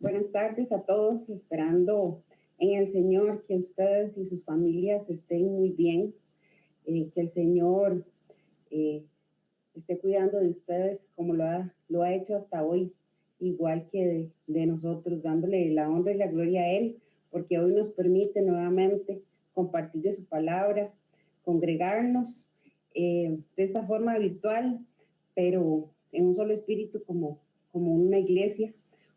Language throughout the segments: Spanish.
Buenas tardes a todos, esperando en el Señor que ustedes y sus familias estén muy bien, que el Señor esté cuidando de ustedes como lo ha hecho hasta hoy, igual que de nosotros, dándole la honra y la gloria a Él, porque hoy nos permite nuevamente compartir de su palabra, congregarnos de esta forma virtual, pero en un solo espíritu como una iglesia,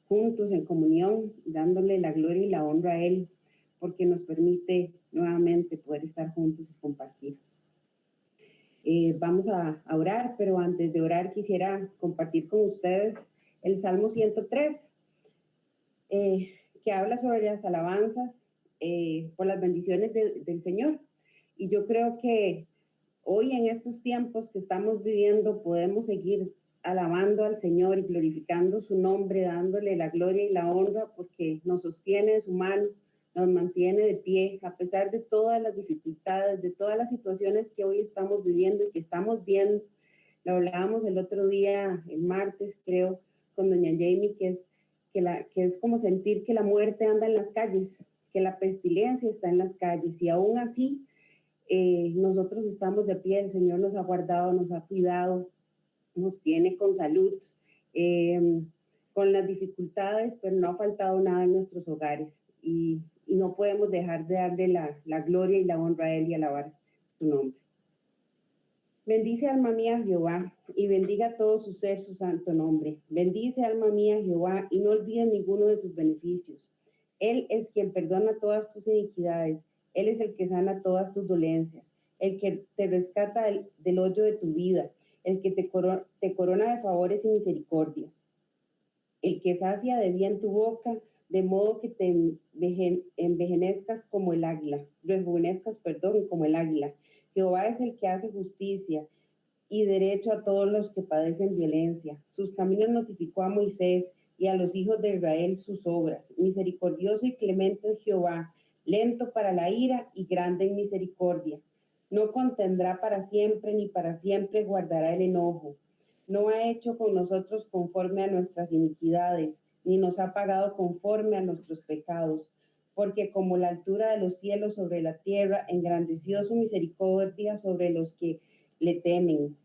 juntos en comunión, dándole la gloria y la honra a Él, porque nos permite nuevamente poder estar juntos y compartir. Vamos a orar, pero antes de orar quisiera compartir con ustedes el Salmo 103, que habla sobre las alabanzas por las bendiciones del Señor. Y yo creo que hoy en estos tiempos que estamos viviendo podemos seguir alabando al Señor y glorificando su nombre, dándole la gloria y la honra, porque nos sostiene de su mano, nos mantiene de pie, a pesar de todas las dificultades, de todas las situaciones que hoy estamos viviendo y que estamos viendo. Lo hablábamos el otro día, el martes, creo, con doña Jamie, que es como sentir que la muerte anda en las calles, que la pestilencia está en las calles, y aún así nosotros estamos de pie. El Señor nos ha guardado, nos ha cuidado, nos tiene con salud, con las dificultades, pero no ha faltado nada en nuestros hogares, y no podemos dejar de darle la gloria y la honra a Él y alabar su nombre. Bendice, alma mía, Jehová, y bendiga todo su ser su santo nombre. Bendice, alma mía, Jehová, y no olvides ninguno de sus beneficios. Él es quien perdona todas tus iniquidades. Él es el que sana todas tus dolencias, el que te rescata del hoyo de tu vida, el que te corona de favores y misericordias, el que sacia de bien tu boca, de modo que te rejuvenezcas como el águila. Jehová es el que hace justicia y derecho a todos los que padecen violencia. Sus caminos notificó a Moisés, y a los hijos de Israel sus obras. Misericordioso y clemente es Jehová, lento para la ira y grande en misericordia. No contendrá para siempre, ni para siempre guardará el enojo. No ha hecho con nosotros conforme a nuestras iniquidades, ni nos ha pagado conforme a nuestros pecados. Porque como la altura de los cielos sobre la tierra, engrandeció su misericordia sobre los que le temen.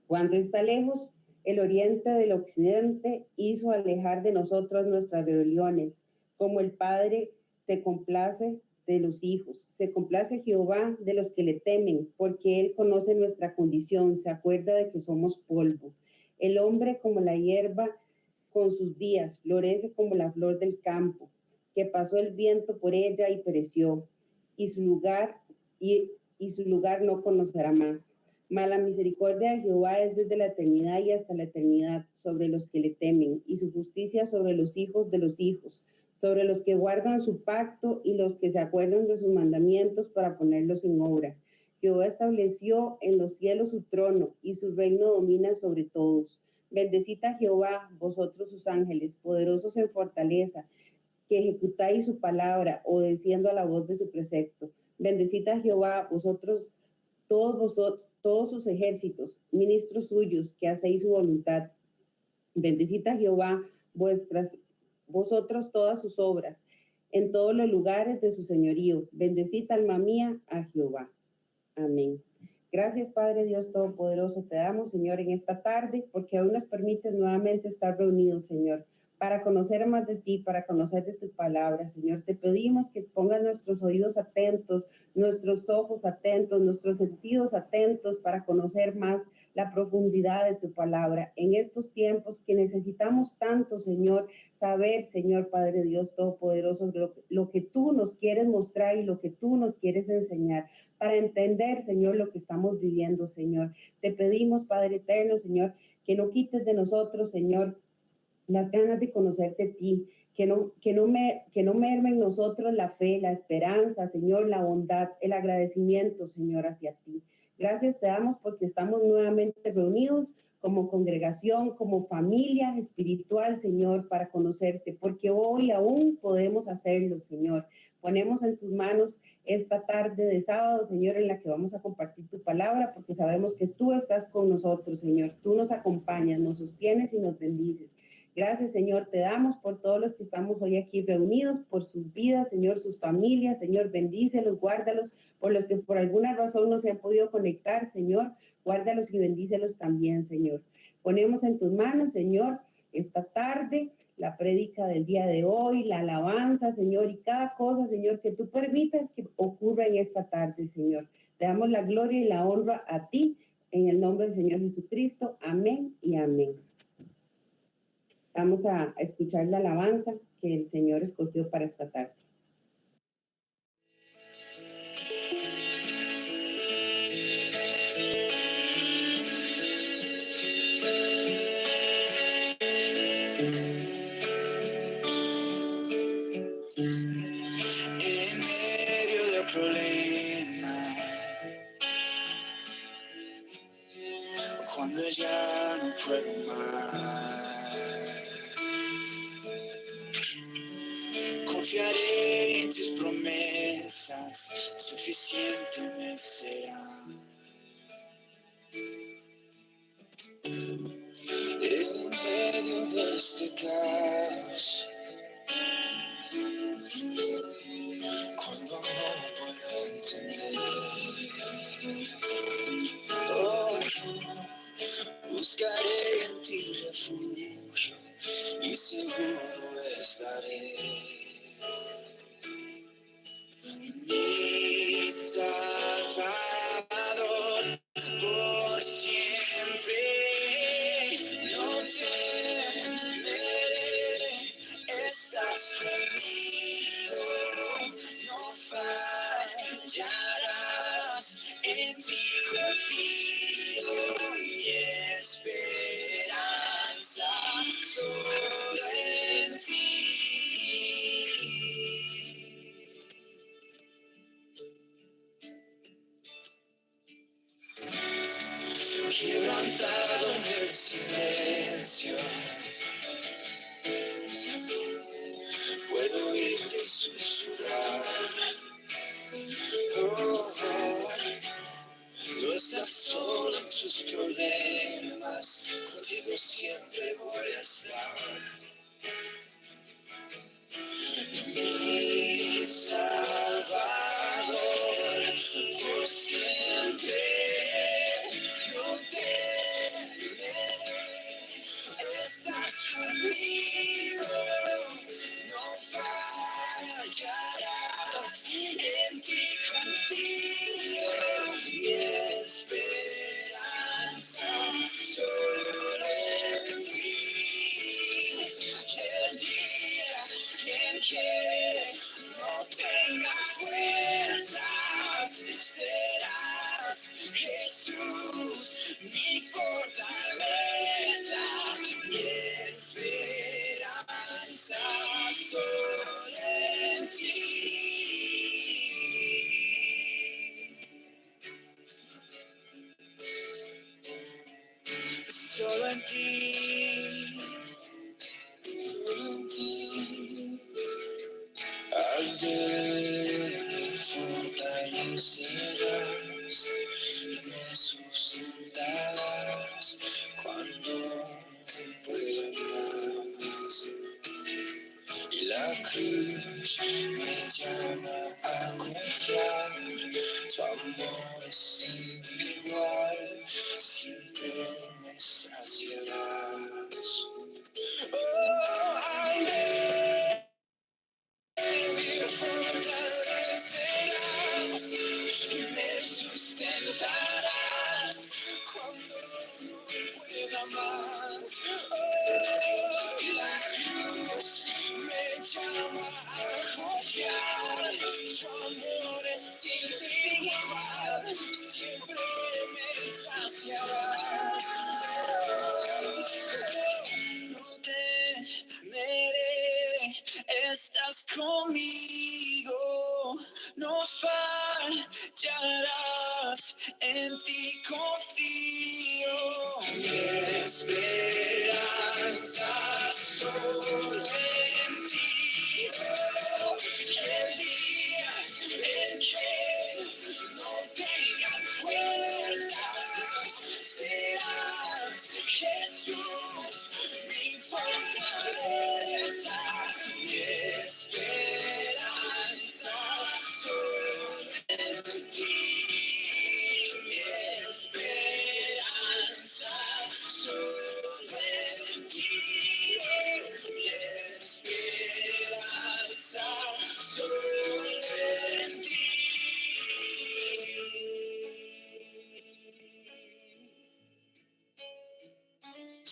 Cuando está lejos el oriente del occidente, hizo alejar de nosotros nuestras rebeliones. Como el Padre se complace de los hijos, se complace Jehová de los que le temen, porque Él conoce nuestra condición, se acuerda de que somos polvo. El hombre como la hierba con sus días, florece como la flor del campo, que pasó el viento por ella y pereció, y su lugar no conocerá más. Mas la misericordia de Jehová es desde la eternidad y hasta la eternidad sobre los que le temen, y su justicia sobre los hijos de los hijos, sobre los que guardan su pacto y los que se acuerdan de sus mandamientos para ponerlos en obra. Jehová estableció en los cielos su trono, y su reino domina sobre todos. Bendecid a Jehová, vosotros sus ángeles, poderosos en fortaleza, que ejecutáis su palabra, obedeciendo a la voz de su precepto. Bendecid a Jehová, todos sus ejércitos, ministros suyos, que hacéis su voluntad. Bendecid a Jehová, vosotros todas sus obras, en todos los lugares de su señorío. Bendecid, alma mía, a Jehová. Amén. Gracias, Padre Dios Todopoderoso, te damos, Señor, en esta tarde, porque aún nos permites nuevamente estar reunidos, Señor, para conocer más de ti, para conocer de tu palabra, Señor. Te pedimos que pongas nuestros oídos atentos, nuestros ojos atentos, nuestros sentidos atentos para conocer más la profundidad de tu palabra en estos tiempos que necesitamos tanto, Señor, saber, Señor Padre Dios Todopoderoso, lo que tú nos quieres mostrar y lo que tú nos quieres enseñar, para entender, Señor, lo que estamos viviendo, Señor. Te pedimos, Padre eterno, Señor, que no quites de nosotros, Señor, las ganas de conocerte a ti, que no merme en nosotros la fe, la esperanza, Señor, la bondad, el agradecimiento, Señor, hacia ti. Gracias te damos porque estamos nuevamente reunidos como congregación, como familia espiritual, Señor, para conocerte, porque hoy aún podemos hacerlo, Señor. Ponemos en tus manos esta tarde de sábado, Señor, en la que vamos a compartir tu palabra, porque sabemos que tú estás con nosotros, Señor. Tú nos acompañas, nos sostienes y nos bendices. Gracias, Señor, te damos por todos los que estamos hoy aquí reunidos, por sus vidas, Señor, sus familias, Señor, bendícelos, guárdalos, por los que por alguna razón no se han podido conectar, Señor, guárdalos y bendícelos también, Señor. Ponemos en tus manos, Señor, esta tarde, la prédica del día de hoy, la alabanza, Señor, y cada cosa, Señor, que tú permitas que ocurra en esta tarde, Señor. Te damos la gloria y la honra a ti, en el nombre del Señor Jesucristo. Amén y amén. Vamos a escuchar la alabanza que el Señor escogió para esta tarde. En medio del problema, cuando ya no puedo más, confiaré en tus promesas, suficiente me será. En medio de este caos, cuando no puedo entender, oh, buscaré en ti refugio y seguro estaré. Mi Salvador, por siempre no temeré, estás conmigo, no fallarás, en ti confío, mi esperanza solo en ti. Quebrantado en el silencio, puedo oírte susurrar. Oh, oh, no estás solo en tus problemas, contigo siempre voy a estar. Mi Salvador, por siempre no temeré, estás conmigo, no fallarás, en ti confío, mi esperanza solo en ti. El día en que no tenga fuerzas, serás Jesús, mi fortaleza, mi esperanza solo en ti. Solo en ti. Al ver fortalecerás y me sustentarás cuando no pueda más. Y la cruz me llama a confiar, tu amor es sin igual, siempre me saciarás.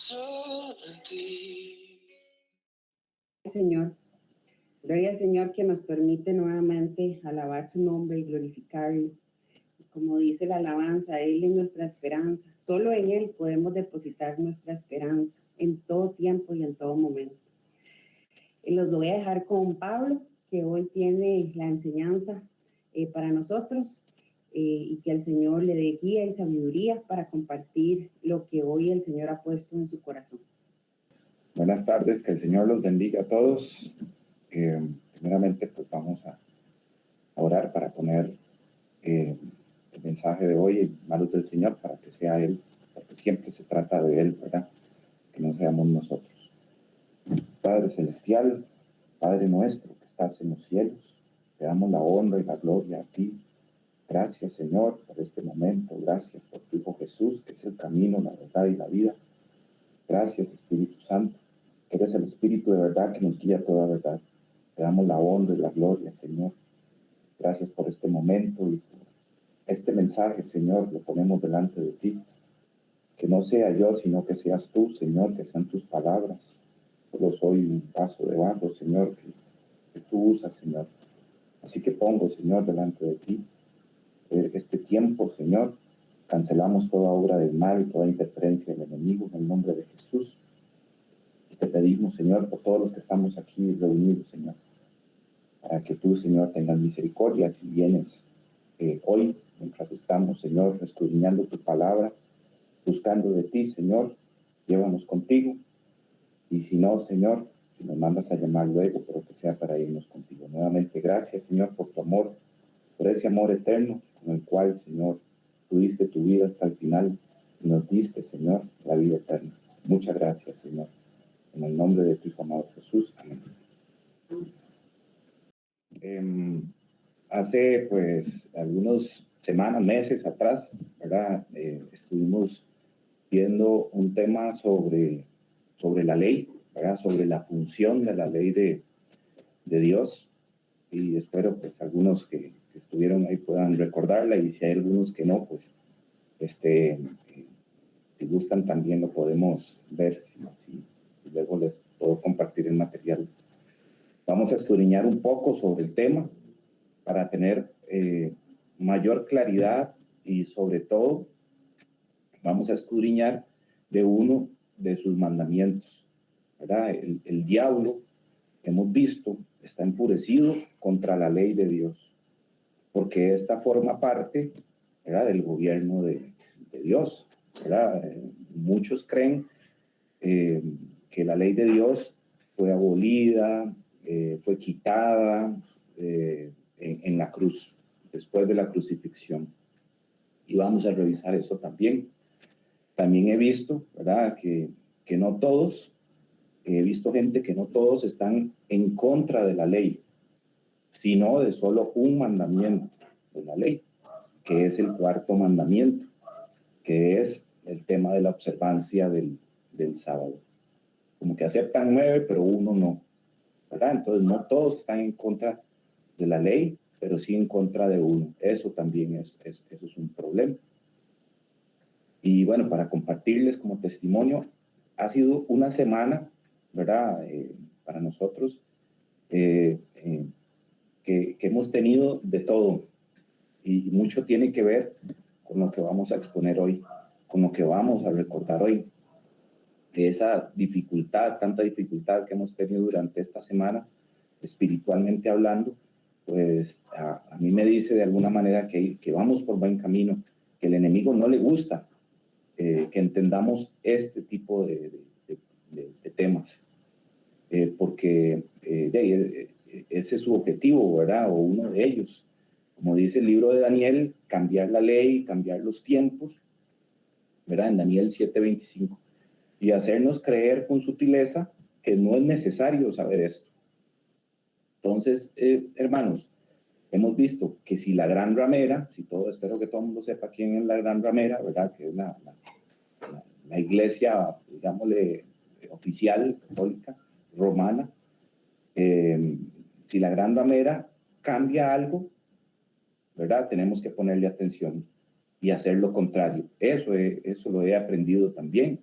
solo en ti. Señor, gloria al Señor que nos permite nuevamente alabar su nombre y glorificarlo. Como dice la alabanza, Él es nuestra esperanza. Solo en Él podemos depositar nuestra esperanza en todo tiempo y en todo momento. Y los voy a dejar con Pablo, que hoy tiene la enseñanza para nosotros y que el Señor le dé guía y sabiduría para compartir lo que hoy el Señor ha puesto en su corazón. Buenas tardes, que el Señor los bendiga a todos. Primeramente, pues vamos a orar para poner el mensaje de hoy en manos del Señor para que sea Él, porque siempre se trata de Él, ¿verdad? Que no seamos nosotros. Padre Celestial, Padre nuestro que estás en los cielos, te damos la honra y la gloria a ti. Gracias, Señor, por este momento. Gracias por tu Hijo Jesús, que es el camino, la verdad y la vida. Gracias, Espíritu Santo, que eres el Espíritu de verdad que nos guía a toda verdad. Te damos la honra y la gloria, Señor. Gracias por este momento y por este mensaje, Señor, lo ponemos delante de ti. Que no sea yo, sino que seas tú, Señor, que sean tus palabras. Solo soy un vaso de barro, Señor, que tú usas, Señor. Así que pongo, Señor, delante de ti este tiempo, Señor. Cancelamos toda obra del mal y toda interferencia del enemigo en el nombre de Jesús. Y te pedimos, Señor, por todos los que estamos aquí reunidos, Señor, para que tú, Señor, tengas misericordia si vienes hoy, mientras estamos, Señor, escudriñando tu palabra, buscando de ti, Señor, llévanos contigo. Y si no, Señor, si nos mandas a llamar luego, pero que sea para irnos contigo. Nuevamente, gracias, Señor, por tu amor, por ese amor eterno con el cual, Señor, tú diste tu vida hasta el final y nos diste, Señor, la vida eterna. Muchas gracias, Señor. En el nombre de tu Hijo amado Jesús. Amén. Hace, pues, algunas semanas, meses atrás, ¿verdad? Estuvimos viendo un tema sobre la ley, ¿verdad? Sobre la función de la ley de Dios. Y espero, pues, algunos que estuvieron ahí puedan recordarla, y si hay algunos que no, pues, si gustan también lo podemos ver, si luego les puedo compartir el material. Vamos a escudriñar un poco sobre el tema para tener mayor claridad, y sobre todo vamos a escudriñar de uno de sus mandamientos, ¿verdad? El diablo, hemos visto, está enfurecido contra la ley de Dios, porque esta forma parte, ¿verdad?, del gobierno de Dios, ¿verdad? Muchos creen que la ley de Dios fue abolida, fue quitada en la cruz, después de la crucifixión. Y vamos a revisar eso también. También he visto, ¿verdad?, que no todos, he visto gente que no todos están en contra de la ley, sino de solo un mandamiento de la ley, que es el cuarto mandamiento, que es el tema de la observancia del sábado. Como que aceptan 9, pero uno no, ¿verdad? Entonces no todos están en contra de la ley, pero sí en contra de uno. Eso también eso es un problema. Y bueno, para compartirles como testimonio, ha sido una semana, ¿verdad? Para nosotros, que hemos tenido de todo, y mucho tiene que ver con lo que vamos a exponer hoy, con lo que vamos a recordar hoy. De esa dificultad, tanta dificultad que hemos tenido durante esta semana, espiritualmente hablando, pues a mí me dice de alguna manera que vamos por buen camino, que el enemigo no le gusta que entendamos este tipo de temas, porque ese es su objetivo, ¿verdad? O uno de ellos. Como dice el libro de Daniel, cambiar la ley, cambiar los tiempos, ¿verdad? En Daniel 7:25. Y hacernos creer con sutileza que no es necesario saber esto. Entonces, hermanos, hemos visto que si la gran ramera, espero que todo el mundo sepa quién es la gran ramera, ¿verdad? Que es la iglesia, digámosle, oficial, católica, romana. Si la gran ramera cambia algo, ¿verdad?, tenemos que ponerle atención y hacer lo contrario. Eso lo he aprendido también,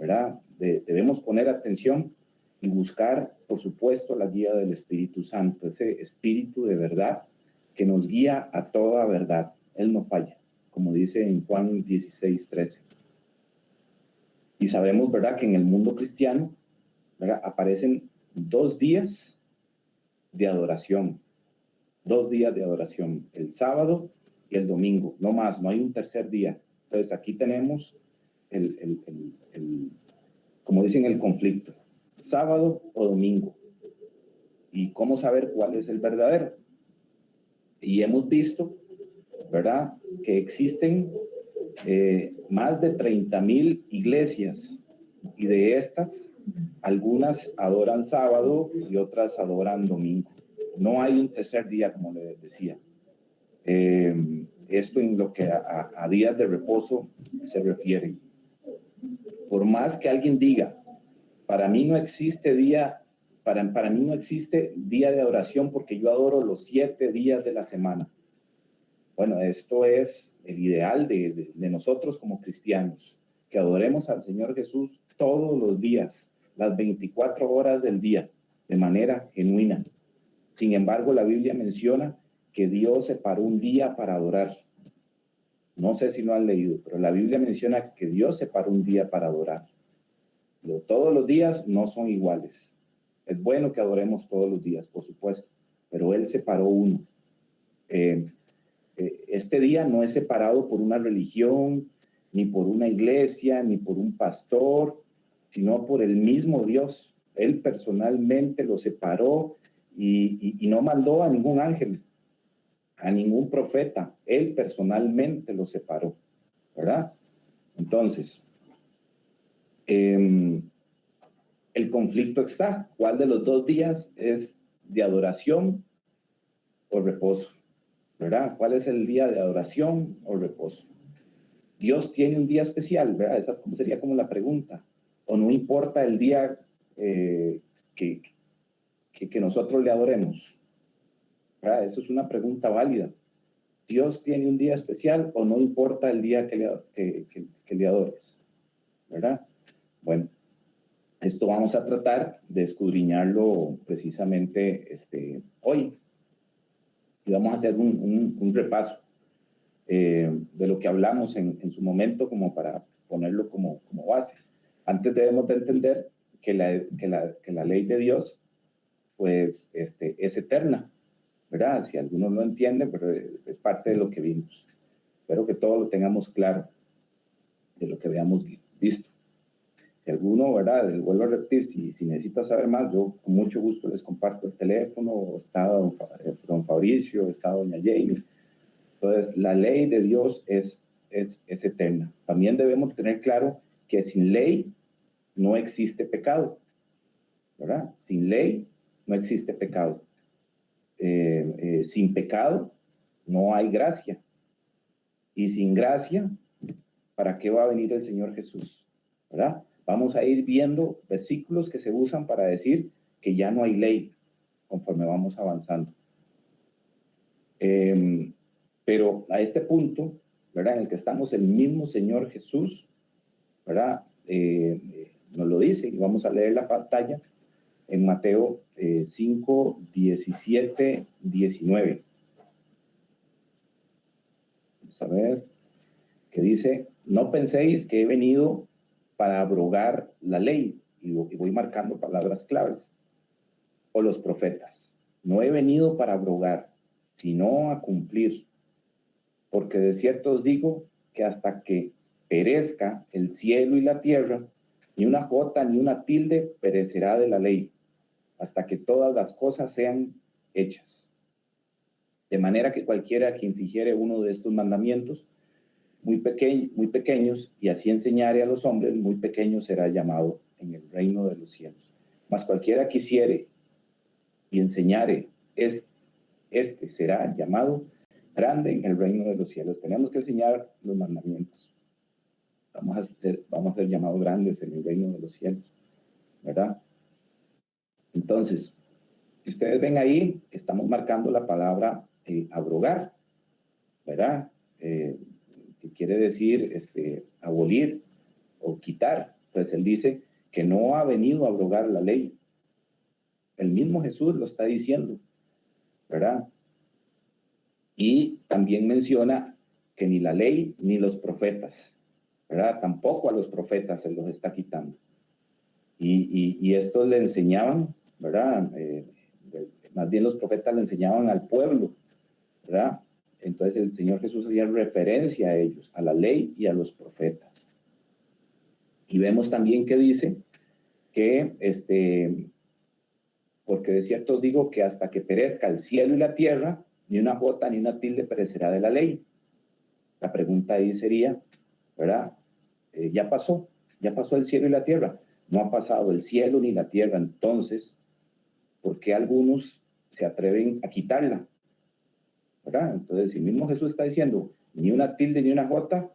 ¿verdad? Debemos poner atención y buscar, por supuesto, la guía del Espíritu Santo, ese Espíritu de verdad que nos guía a toda verdad. Él no falla, como dice en Juan 16:13. Y sabemos, ¿verdad?, que en el mundo cristiano, ¿verdad?, aparecen 2 días de adoración. 2 días de adoración, el sábado y el domingo, no más, no hay un tercer día. Entonces aquí tenemos como dicen, el conflicto, sábado o domingo. ¿Y cómo saber cuál es el verdadero? Y hemos visto, ¿verdad?, que existen más de 30,000 iglesias, y de estas, algunas adoran sábado y otras adoran domingo. No hay un tercer día, como les decía. Esto en lo que a días de reposo se refiere. Por más que alguien diga, para mí no existe día de adoración porque yo adoro los 7 días de la semana. Bueno, esto es el ideal de nosotros como cristianos, que adoremos al Señor Jesús todos los días, las 24 horas del día, de manera genuina. Sin embargo, la Biblia menciona que Dios separó un día para adorar. No sé si lo han leído, pero la Biblia menciona que Dios separó un día para adorar. Todos los días no son iguales. Es bueno que adoremos todos los días, por supuesto, pero Él separó uno. Este día no es separado por una religión, ni por una iglesia, ni por un pastor, sino por el mismo Dios. Él personalmente lo separó y no mandó a ningún ángel, a ningún profeta. Él personalmente lo separó, ¿verdad? Entonces, el conflicto está. ¿Cuál de los 2 días es de adoración o reposo? ¿Verdad? ¿Cuál es el día de adoración o reposo? Dios tiene un día especial, ¿verdad? Esa sería como la pregunta. ¿O no importa el día que nosotros le adoremos? ¿Verdad? Eso es una pregunta válida. ¿Dios tiene un día especial o no importa el día que le adores? ¿Verdad? Bueno, esto vamos a tratar de escudriñarlo precisamente hoy. Y vamos a hacer un repaso de lo que hablamos en su momento, como para ponerlo como base. Antes debemos de entender que la ley de Dios, pues, es eterna, ¿verdad? Si algunos no entienden, pero es parte de lo que vimos. Espero que todos lo tengamos claro de lo que habíamos visto. Si alguno, ¿verdad? Les vuelvo a repetir, si necesita saber más, yo con mucho gusto les comparto el teléfono, está don Fabricio, está doña Jamie. Entonces, la ley de Dios es eterna. También debemos tener claro que sin ley no existe pecado, ¿verdad? Sin ley no existe pecado. Sin pecado no hay gracia. Y sin gracia, ¿para qué va a venir el Señor Jesús? ¿Verdad? Vamos a ir viendo versículos que se usan para decir que ya no hay ley conforme vamos avanzando. Pero a este punto, ¿verdad?, en el que estamos, el mismo Señor Jesús, ¿verdad?, nos lo dice, y vamos a leer la pantalla en Mateo 5, 17, 19. Vamos a ver, que dice, no penséis que he venido para abrogar la ley, y voy marcando palabras claves, o los profetas. No he venido para abrogar, sino a cumplir. Porque de cierto os digo que hasta que perezca el cielo y la tierra, ni una jota ni una tilde perecerá de la ley, hasta que todas las cosas sean hechas. De manera que cualquiera que infringiere uno de estos mandamientos, muy pequeños, y así enseñare a los hombres, muy pequeño será llamado en el reino de los cielos. Mas cualquiera que hiciere y enseñare, será llamado grande en el reino de los cielos. Tenemos que enseñar los mandamientos. Vamos a ser llamados grandes en el reino de los cielos, ¿verdad? Entonces, ustedes ven ahí que estamos marcando la palabra abrogar, ¿verdad? Que quiere decir abolir o quitar, Entonces él dice que no ha venido a abrogar la ley. El mismo Jesús lo está diciendo, ¿verdad? Y también menciona que ni la ley ni los profetas, ¿verdad? Tampoco a los profetas se los está quitando. Y estos le enseñaban, ¿verdad? Más bien los profetas le enseñaban al pueblo, ¿verdad? Entonces el Señor Jesús hacía referencia a ellos, a la ley y a los profetas. Y vemos también que dice que, porque de cierto os digo que hasta que perezca el cielo y la tierra, ni una jota ni una tilde perecerá de la ley. La pregunta ahí sería, ¿verdad? Ya pasó el cielo y la tierra. No ha pasado el cielo ni la tierra. Entonces, ¿por qué algunos se atreven a quitarla? ¿Verdad? Entonces, si mismo Jesús está diciendo, ni una tilde ni una jota,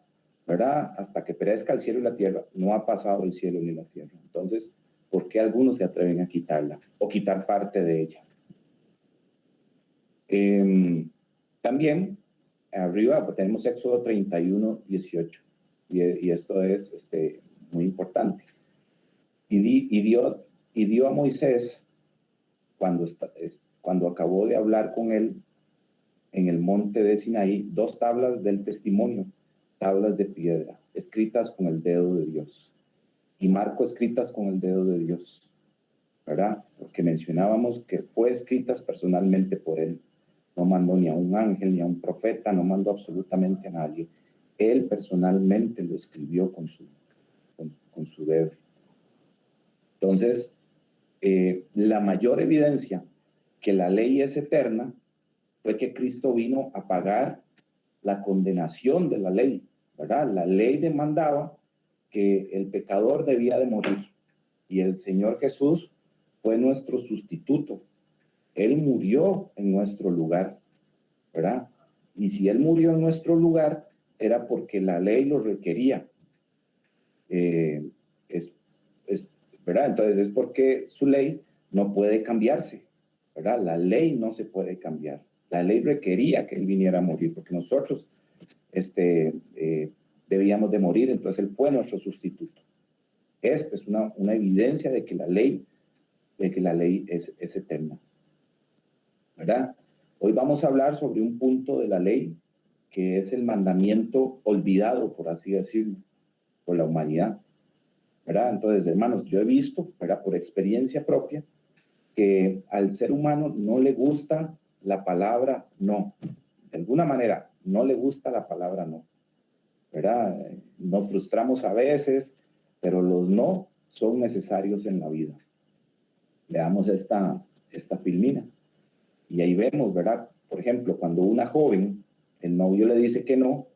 ¿verdad? Hasta que perezca el cielo y la tierra, no ha pasado el cielo ni la tierra. Entonces, ¿por qué algunos se atreven a quitarla o quitar parte de ella? También, arriba tenemos Éxodo 31, 18. Y esto es muy importante. Y dio a Moisés, cuando acabó de hablar con él en el monte de Sinaí, 2 tablas del testimonio, tablas de piedra, escritas con el dedo de Dios. Y marco escritas con el dedo de Dios, ¿verdad? Porque mencionábamos que fue escritas personalmente por él. No mandó ni a un ángel, ni a un profeta, no mandó absolutamente a nadie. Él personalmente lo escribió con su dedo. Entonces, la mayor evidencia que la ley es eterna fue que Cristo vino a pagar la condenación de la ley, ¿verdad? La ley demandaba que el pecador debía de morir y el Señor Jesús fue nuestro sustituto. Él murió en nuestro lugar, ¿verdad? Y si Él murió en nuestro lugar, era porque la ley lo requería. ¿Verdad? Entonces es porque su ley no puede cambiarse, ¿verdad? La ley no se puede cambiar. La ley requería que Él viniera a morir, porque nosotros debíamos de morir, entonces Él fue nuestro sustituto. Esta es una evidencia de que la ley es eterna, ¿verdad? Hoy vamos a hablar sobre un punto de la ley que es el mandamiento olvidado, por así decirlo, por la humanidad, ¿verdad? Entonces, hermanos, yo he visto, ¿verdad? Por experiencia propia, que al ser humano no le gusta la palabra no. De alguna manera, no le gusta la palabra no, ¿verdad? Nos frustramos a veces, pero los no son necesarios en la vida. Veamos esta filmina. Y ahí vemos, ¿verdad? Por ejemplo, cuando una joven, el novio le dice que no,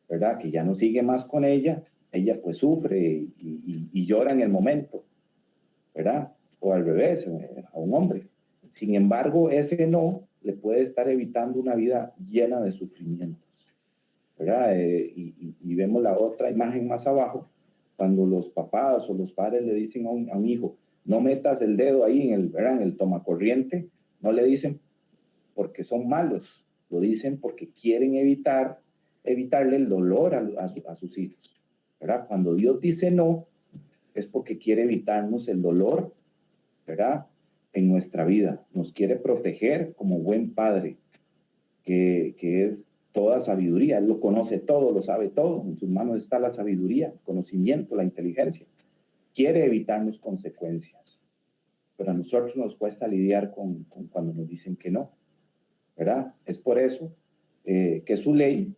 ¿verdad? Que ya no sigue más con ella pues sufre y llora en el momento, ¿verdad? O al revés, a un hombre. Sin embargo, ese no le puede estar evitando una vida llena de sufrimientos, ¿verdad? Y vemos la otra imagen más abajo, cuando los papás o los padres le dicen a un hijo, no metas el dedo ahí ¿verdad? En el tomacorriente, no le dicen porque son malos, lo dicen porque quieren evitarle el dolor a sus hijos, ¿verdad? Cuando Dios dice no, es porque quiere evitarnos el dolor, ¿verdad? En nuestra vida, nos quiere proteger como buen padre, que es toda sabiduría. Él lo conoce todo, lo sabe todo, en sus manos está la sabiduría, el conocimiento, la inteligencia. Quiere evitarnos consecuencias, pero a nosotros nos cuesta lidiar con cuando nos dicen que no, ¿verdad? Es por eso que su ley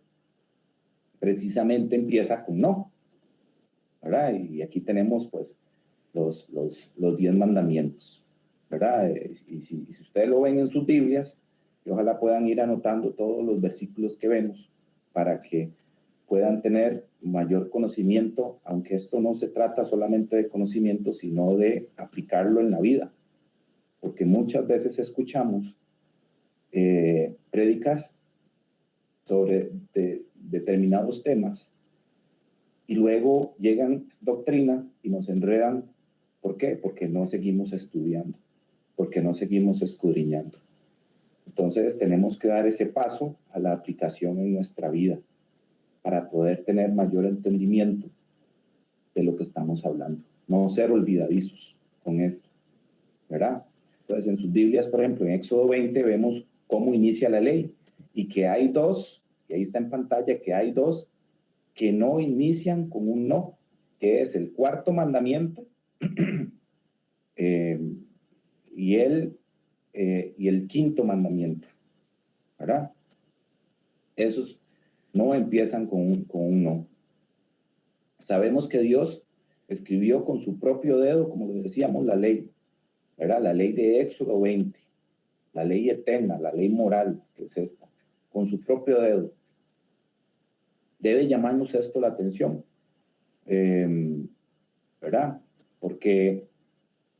precisamente empieza con no, ¿verdad? Y aquí tenemos pues los 10 mandamientos, ¿verdad? Y si ustedes lo ven en sus Biblias, y ojalá puedan ir anotando todos los versículos que vemos para que puedan tener mayor conocimiento, aunque esto no se trata solamente de conocimiento, sino de aplicarlo en la vida, porque muchas veces escuchamos prédicas sobre determinados temas y luego llegan doctrinas y nos enredan. ¿Por qué? Porque no seguimos estudiando, porque no seguimos escudriñando. Entonces tenemos que dar ese paso a la aplicación en nuestra vida para poder tener mayor entendimiento de lo que estamos hablando. No ser olvidadizos con esto, ¿verdad? Entonces, en sus Biblias, por ejemplo, en Éxodo 20, vemos cómo inicia la ley y que hay dos, y ahí está en pantalla, que hay dos que no inician con un no, que es el cuarto mandamiento y el quinto mandamiento, ¿verdad? Esos no empiezan con un no. Sabemos que Dios escribió con su propio dedo, como le decíamos, la ley, ¿verdad? La ley de Éxodo 20, la ley eterna, la ley moral, que es esta, con su propio dedo. Debe llamarnos esto la atención, ¿verdad? Porque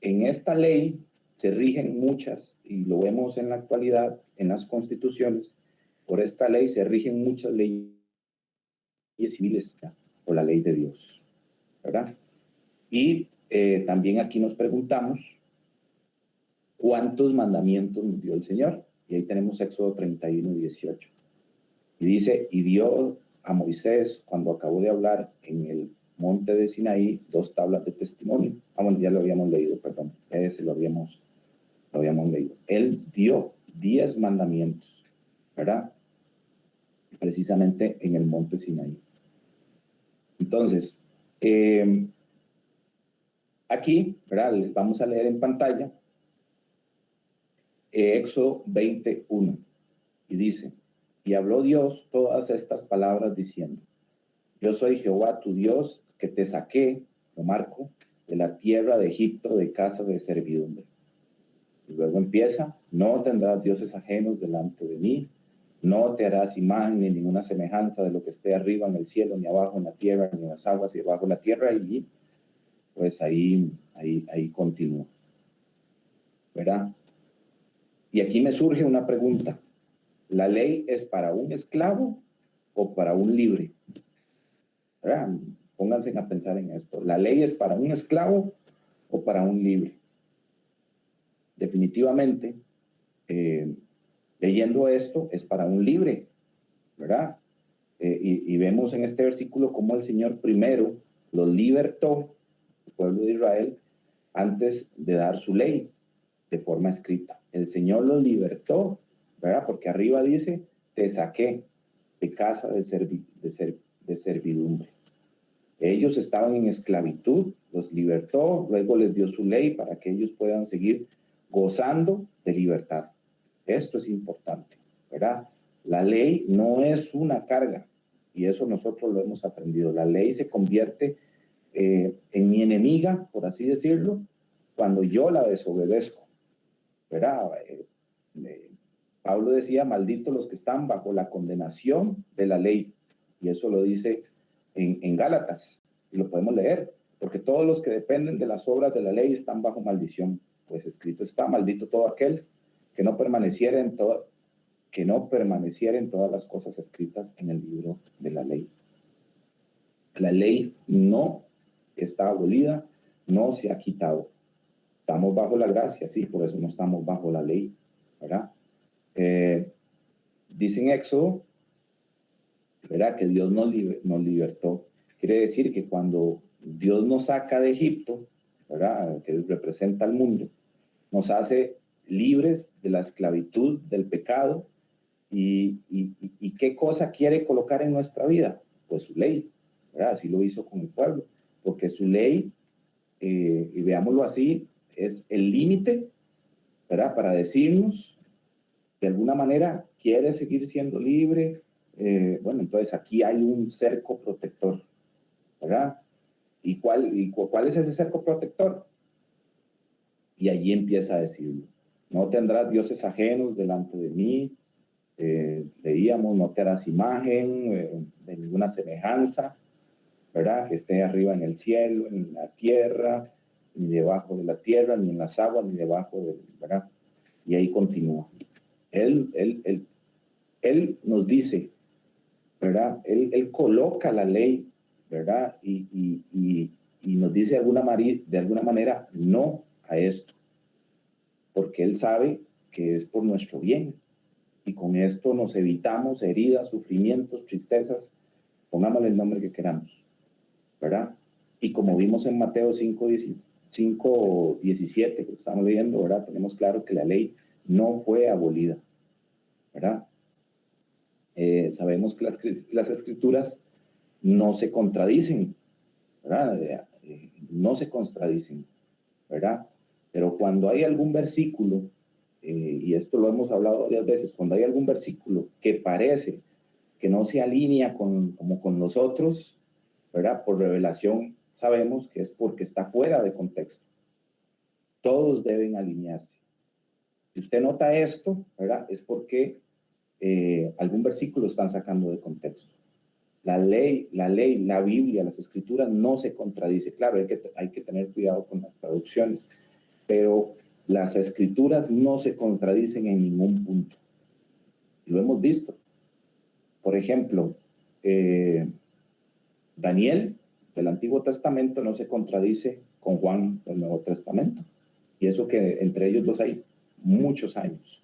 en esta ley se rigen muchas, y lo vemos en la actualidad, en las constituciones, por esta ley se rigen muchas leyes civiles, ¿verdad? Por la ley de Dios, ¿verdad? Y también aquí nos preguntamos, ¿cuántos mandamientos nos dio el Señor? Y ahí tenemos Éxodo 31, 18. Y dice, y dio a Moisés, cuando acabó de hablar en el monte de Sinaí, 2 tablas de testimonio. Bueno, ya lo habíamos leído, perdón. Ese lo habíamos leído. Él dio 10 mandamientos, ¿verdad? Precisamente en el monte Sinaí. Entonces, aquí, ¿verdad? Les vamos a leer en pantalla Éxodo 21. Y dice, y habló Dios todas estas palabras diciendo, yo soy Jehová tu Dios, que te saqué, lo marco, de la tierra de Egipto, de casa de servidumbre. Y luego empieza, no tendrás dioses ajenos delante de mí, no te harás imagen ni ninguna semejanza de lo que esté arriba en el cielo, ni abajo en la tierra, ni en las aguas y debajo de la tierra. Y pues ahí continúa, ¿verdad? Y aquí me surge una pregunta. ¿La ley es para un esclavo o para un libre? ¿Verdad? Pónganse a pensar en esto. ¿La ley es para un esclavo o para un libre? Definitivamente, leyendo esto, es para un libre, ¿verdad? Y vemos en este versículo cómo el Señor primero los libertó, el pueblo de Israel, antes de dar su ley de forma escrita. El Señor los libertó, ¿verdad? Porque arriba dice, te saqué de casa de servidumbre. Ellos estaban en esclavitud, los libertó, luego les dio su ley para que ellos puedan seguir gozando de libertad. Esto es importante, ¿verdad? La ley no es una carga, y eso nosotros lo hemos aprendido. La ley se convierte en mi enemiga, por así decirlo, cuando yo la desobedezco, ¿verdad? Pablo decía, malditos los que están bajo la condenación de la ley, y eso lo dice en Gálatas, y lo podemos leer, porque todos los que dependen de las obras de la ley están bajo maldición, pues escrito está, maldito todo aquel que no permaneciera en todas las cosas escritas en el libro de la ley. La ley no está abolida, no se ha quitado. Estamos bajo la gracia, sí, por eso no estamos bajo la ley, ¿verdad? Dice en Éxodo, ¿verdad? Que Dios nos libertó. Quiere decir que cuando Dios nos saca de Egipto, ¿verdad? Que representa al mundo, nos hace libres de la esclavitud, del pecado. ¿Y qué cosa quiere colocar en nuestra vida? Pues su ley, ¿verdad? Así lo hizo con el pueblo, porque su ley, y veámoslo así, es el límite, ¿verdad? Para decirnos, de alguna manera, quiere seguir siendo libre. Bueno, entonces aquí hay un cerco protector, ¿verdad? ¿Y cuál es ese cerco protector? Y allí empieza a decirlo. No tendrás dioses ajenos delante de mí. Leíamos, no te harás imagen de ninguna semejanza, ¿verdad? Que esté arriba en el cielo, en la tierra, ni debajo de la tierra, ni en las aguas, ni debajo de, ¿verdad? Y ahí continúa. Él nos dice, ¿verdad? Él coloca la ley, ¿verdad? Y nos dice de alguna manera no a esto, porque Él sabe que es por nuestro bien. Y con esto nos evitamos heridas, sufrimientos, tristezas, pongámosle el nombre que queramos, ¿verdad? Y como vimos en Mateo 5:17, que estamos leyendo, ¿verdad? Tenemos claro que la ley no fue abolida, ¿verdad? Sabemos que las escrituras no se contradicen, ¿verdad? No se contradicen, ¿verdad? Pero cuando hay algún versículo, y esto lo hemos hablado varias veces, cuando hay algún versículo que parece que no se alinea como con nosotros, ¿verdad? Por revelación sabemos que es porque está fuera de contexto. Todos deben alinearse. Si usted nota esto, ¿verdad? Es porque algún versículo están sacando de contexto. La ley, la Biblia, las escrituras no se contradice. Claro, hay que tener cuidado con las traducciones, pero las escrituras no se contradicen en ningún punto. Y lo hemos visto. Por ejemplo, Daniel del Antiguo Testamento no se contradice con Juan del Nuevo Testamento. Y eso que entre ellos dos hay muchos años.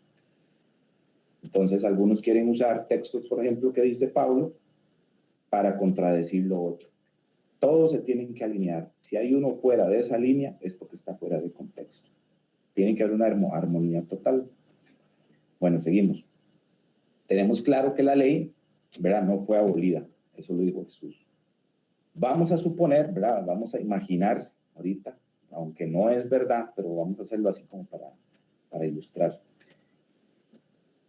Entonces, algunos quieren usar textos, por ejemplo, que dice Pablo, para contradecir lo otro. Todos se tienen que alinear. Si hay uno fuera de esa línea, es porque está fuera de contexto. Tiene que haber una armonía total. Bueno, seguimos. Tenemos claro que la ley, ¿verdad? No fue abolida. Eso lo dijo Jesús. Vamos a suponer, ¿verdad? Vamos a imaginar ahorita, aunque no es verdad, pero vamos a hacerlo así como para ilustrar,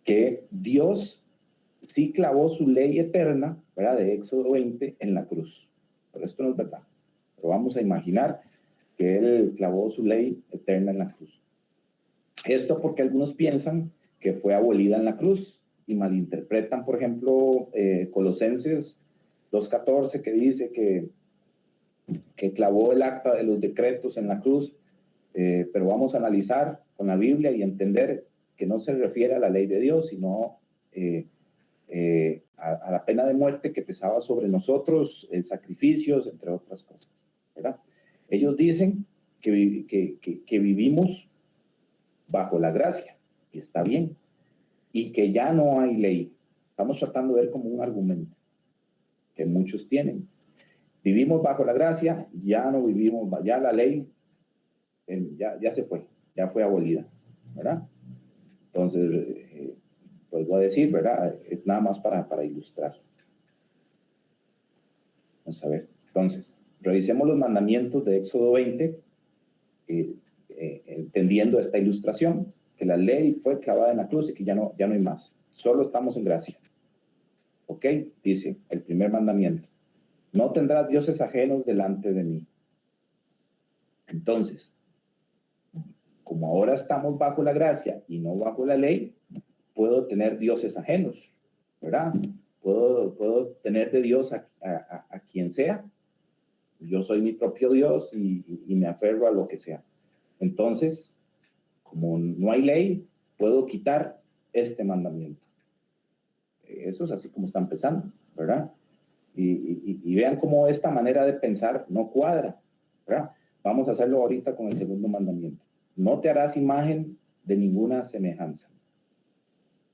que Dios sí clavó su ley eterna, ¿verdad? De Éxodo 20 en la cruz. Pero esto no es verdad. Pero vamos a imaginar que Él clavó su ley eterna en la cruz. Esto porque algunos piensan que fue abolida en la cruz y malinterpretan, por ejemplo, Colosenses 2:14, que dice que clavó el acta de los decretos en la cruz, pero vamos a analizar con la Biblia y entender que no se refiere a la ley de Dios, sino a la pena de muerte que pesaba sobre nosotros, sacrificios, entre otras cosas, ¿verdad? Ellos dicen que vivimos bajo la gracia, y está bien, y que ya no hay ley. Estamos tratando de ver como un argumento que muchos tienen. Vivimos bajo la gracia, ya no vivimos, ya la ley ya se fue, ya fue abolida, ¿verdad? Entonces, pues voy a decir, ¿verdad? Es nada más para ilustrar. Vamos a ver. Entonces, revisemos los mandamientos de Éxodo 20, entendiendo esta ilustración, que la ley fue clavada en la cruz y que ya no hay más. Solo estamos en gracia. ¿Ok? Dice el primer mandamiento. No tendrás dioses ajenos delante de mí. Entonces, como ahora estamos bajo la gracia y no bajo la ley, puedo tener dioses ajenos, ¿verdad? Puedo tener de Dios a quien sea. Yo soy mi propio Dios y me aferro a lo que sea. Entonces, como no hay ley, puedo quitar este mandamiento. Eso es así como está empezando, ¿verdad? Y vean cómo esta manera de pensar no cuadra, ¿verdad? Vamos a hacerlo ahorita con el segundo mandamiento. No te harás imagen de ninguna semejanza.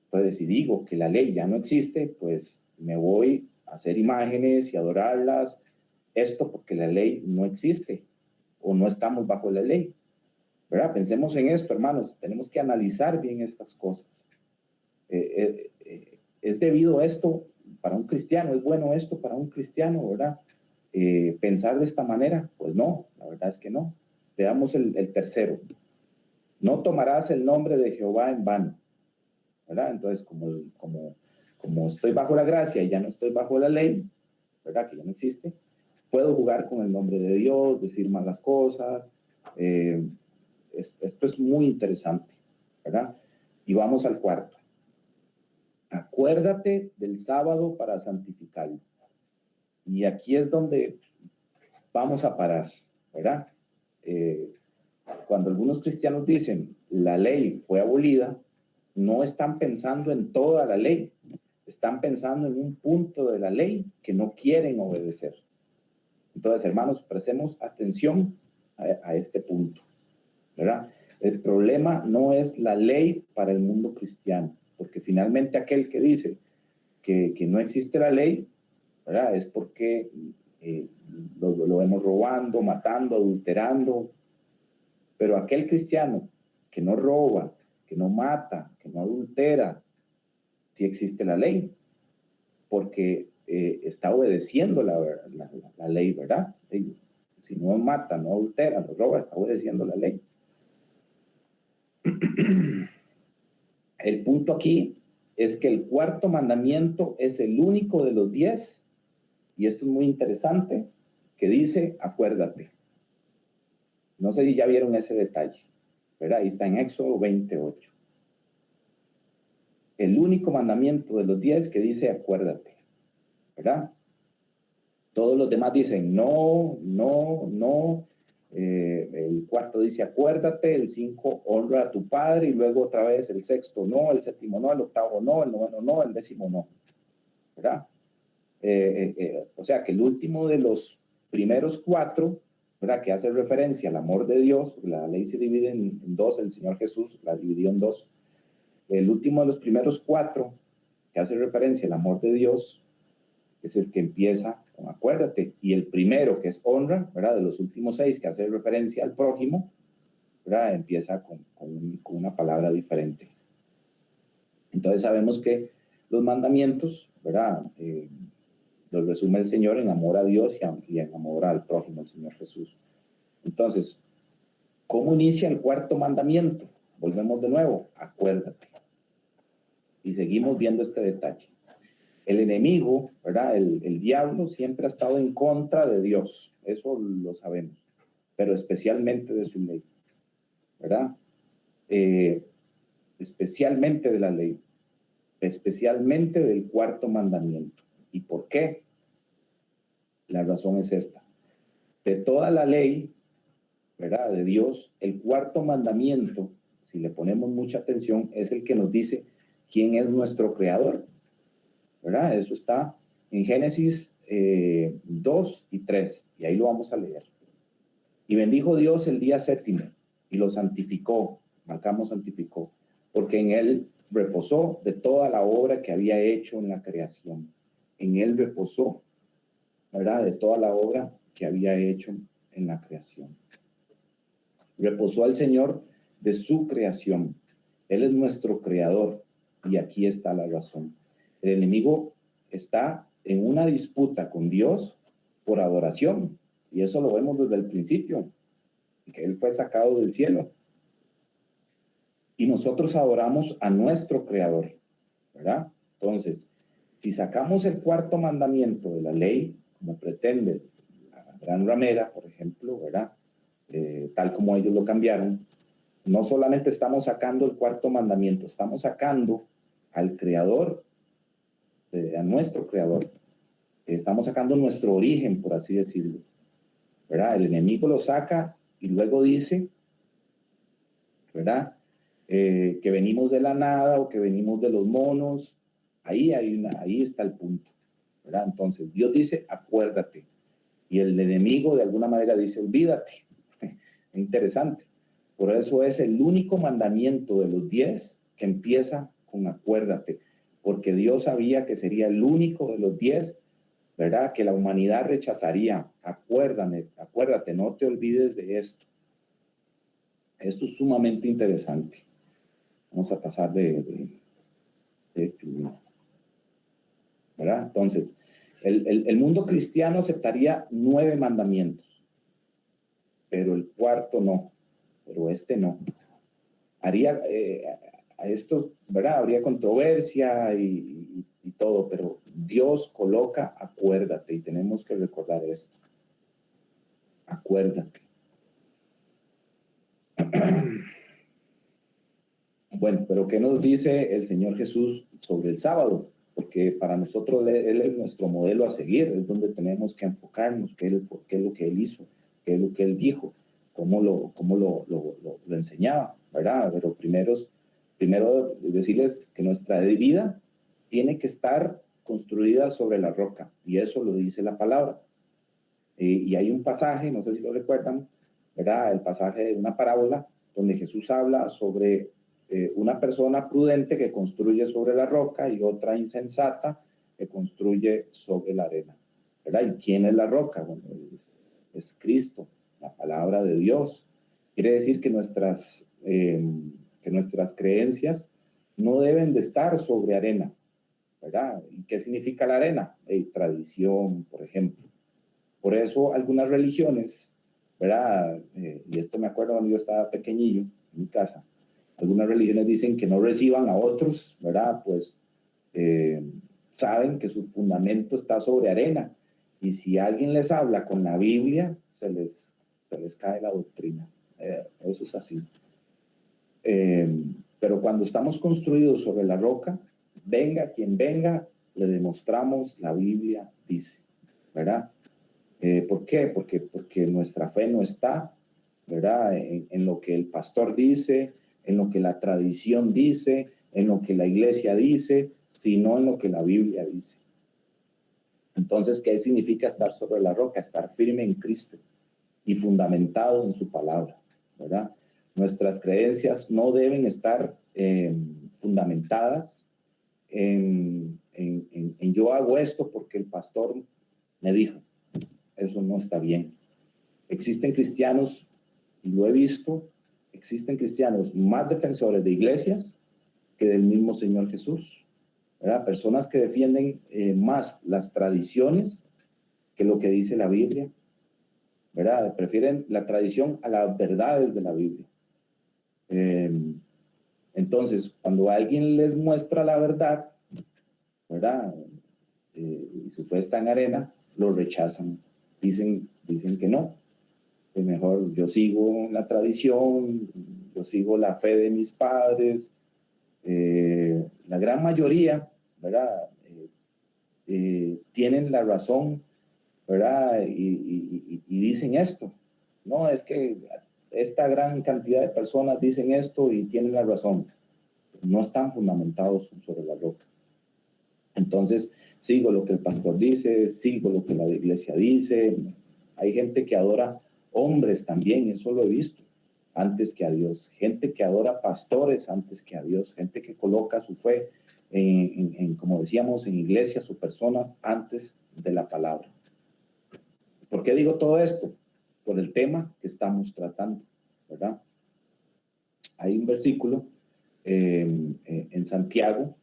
Entonces, si digo que la ley ya no existe, pues me voy a hacer imágenes y adorarlas. Esto porque la ley no existe o no estamos bajo la ley, ¿verdad? Pensemos en esto, hermanos. Tenemos que analizar bien estas cosas. ¿Es debido a esto para un cristiano? ¿Es bueno esto para un cristiano, verdad? ¿Pensar de esta manera? Pues no, la verdad es que no. Veamos el tercero. No tomarás el nombre de Jehová en vano, ¿verdad? Entonces, como estoy bajo la gracia y ya no estoy bajo la ley, ¿verdad? Que ya no existe, puedo jugar con el nombre de Dios, decir malas cosas. Esto es muy interesante, ¿verdad? Y vamos al cuarto. Acuérdate del sábado para santificarlo. Y aquí es donde vamos a parar, ¿verdad? Cuando algunos cristianos dicen la ley fue abolida, no están pensando en toda la ley, están pensando en un punto de la ley que no quieren obedecer. Entonces, hermanos, prestemos atención a este punto, ¿verdad? El problema no es la ley para el mundo cristiano, porque finalmente aquel que dice que no existe la ley, ¿verdad? Es porque lo vemos robando, matando, adulterando. Pero aquel cristiano que no roba, que no mata, que no adultera, sí existe la ley, porque está obedeciendo la ley, ¿verdad? Si no mata, no adultera, no roba, está obedeciendo la ley. El punto aquí es que el cuarto mandamiento es el único de los 10, y esto es muy interesante, que dice, acuérdate. No sé si ya vieron ese detalle, ¿verdad? Ahí está en Éxodo 28. El único mandamiento de los 10 que dice, acuérdate, ¿verdad? Todos los demás dicen, no, no, no. El cuarto dice, acuérdate. El 5, honra a tu padre. Y luego otra vez el sexto, no. El séptimo, no. El octavo, no. El noveno, no. El décimo, no. ¿Verdad? O sea que el último de los primeros 4, ¿verdad? Que hace referencia al amor de Dios. La ley se divide en 2. El Señor Jesús la dividió en 2. El último de los primeros 4, que hace referencia al amor de Dios, es el que empieza con acuérdate, y el primero, que es honra, ¿verdad? De los últimos 6, que hace referencia al prójimo, ¿verdad? Empieza con una palabra diferente. Entonces sabemos que los mandamientos, ¿verdad? Los resume el Señor en amor a Dios y en amor al prójimo, el Señor Jesús. Entonces, ¿cómo inicia el cuarto mandamiento? Volvemos de nuevo, acuérdate. Y seguimos viendo este detalle. El enemigo, ¿verdad? El diablo siempre ha estado en contra de Dios, eso lo sabemos, pero especialmente de su ley, ¿verdad? Especialmente de la ley, especialmente del cuarto mandamiento. ¿Y por qué? La razón es esta. De toda la ley, ¿verdad? De Dios, el cuarto mandamiento, si le ponemos mucha atención, es el que nos dice quién es nuestro creador, ¿verdad? Eso está en Génesis 2 y 3, y ahí lo vamos a leer. Y bendijo Dios el día séptimo, y lo santificó, marcamos santificó, porque en él reposó de toda la obra que había hecho en la creación. En él reposó, ¿verdad? De toda la obra que había hecho en la creación. Reposó al Señor de su creación. Él es nuestro creador, y aquí está la razón. El enemigo está en una disputa con Dios por adoración, y eso lo vemos desde el principio, que él fue sacado del cielo. Y nosotros adoramos a nuestro creador, ¿verdad? Entonces, si sacamos el cuarto mandamiento de la ley, como pretende la gran ramera, por ejemplo, ¿verdad? Tal como ellos lo cambiaron, no solamente estamos sacando el cuarto mandamiento, estamos sacando al creador, a nuestro creador. Estamos sacando nuestro origen, por así decirlo, ¿verdad? El enemigo lo saca y luego dice, ¿verdad? Que venimos de la nada o que venimos de los monos. Ahí está el punto, ¿verdad? Entonces Dios dice, acuérdate, y el enemigo de alguna manera dice, olvídate. Es interesante. Por eso es el único mandamiento de los 10 que empieza con acuérdate, porque Dios sabía que sería el único de los 10, ¿verdad? Que la humanidad rechazaría. Acuérdate, no te olvides de esto. Esto es sumamente interesante. Vamos a pasar de ¿verdad? Entonces, el mundo cristiano aceptaría 9 mandamientos, pero el cuarto no, pero este no. Haría a esto, ¿verdad? Habría controversia y todo, pero Dios coloca acuérdate, y tenemos que recordar esto. Acuérdate. Bueno, pero ¿qué nos dice el Señor Jesús sobre el sábado? Porque para nosotros Él es nuestro modelo a seguir, es donde tenemos que enfocarnos, qué es lo que Él hizo, qué es lo que Él dijo, cómo lo enseñaba, ¿verdad? Pero primero decirles que nuestra vida tiene que estar construida sobre la roca, y eso lo dice la palabra. Y hay un pasaje, no sé si lo recuerdan, ¿verdad? El pasaje de una parábola donde Jesús habla sobre una persona prudente que construye sobre la roca y otra insensata que construye sobre la arena. ¿verdad? ¿Y quién es la roca? Bueno, es Cristo, la palabra de Dios. Quiere decir que nuestras creencias no deben de estar sobre arena, ¿verdad? ¿Y qué significa la arena? Tradición, por ejemplo. Por eso algunas religiones, ¿verdad? Y esto me acuerdo cuando yo estaba pequeñillo en mi casa, algunas religiones dicen que no reciban a otros, ¿verdad? Pues saben que su fundamento está sobre arena. Y si alguien les habla con la Biblia, se les cae la doctrina. Eso es así. Pero cuando estamos construidos sobre la roca, venga quien venga, le demostramos la Biblia dice, ¿verdad? ¿Por qué? Porque nuestra fe no está, ¿verdad? En lo que el pastor dice, en lo que la tradición dice, en lo que la iglesia dice, sino en lo que la Biblia dice. Entonces, ¿qué significa estar sobre la roca? Estar firme en Cristo y fundamentado en su palabra, ¿verdad? Nuestras creencias no deben estar fundamentadas en yo hago esto porque el pastor me dijo. Eso no está bien. Existen cristianos, y lo he visto, existen cristianos más defensores de iglesias que del mismo Señor Jesús, ¿verdad? Personas que defienden más las tradiciones que lo que dice la Biblia, ¿verdad? Prefieren la tradición a las verdades de la Biblia. Entonces, cuando alguien les muestra la verdad, ¿verdad? Y su fe está en arena, lo rechazan. Dicen que no, que mejor yo sigo la tradición, yo sigo la fe de mis padres. La gran mayoría, ¿verdad? Tienen la razón, ¿verdad? Y dicen esto. No, es que esta gran cantidad de personas dicen esto y tienen la razón. No están fundamentados sobre la roca. Entonces, sigo lo que el pastor dice, sigo lo que la iglesia dice. Hay gente que adora hombres también, eso lo he visto, antes que a Dios. Gente que adora pastores antes que a Dios. Gente que coloca su fe como decíamos, en iglesias o personas antes de la palabra. ¿Por qué digo todo esto? Por el tema que estamos tratando, ¿verdad? Hay un versículo en Santiago,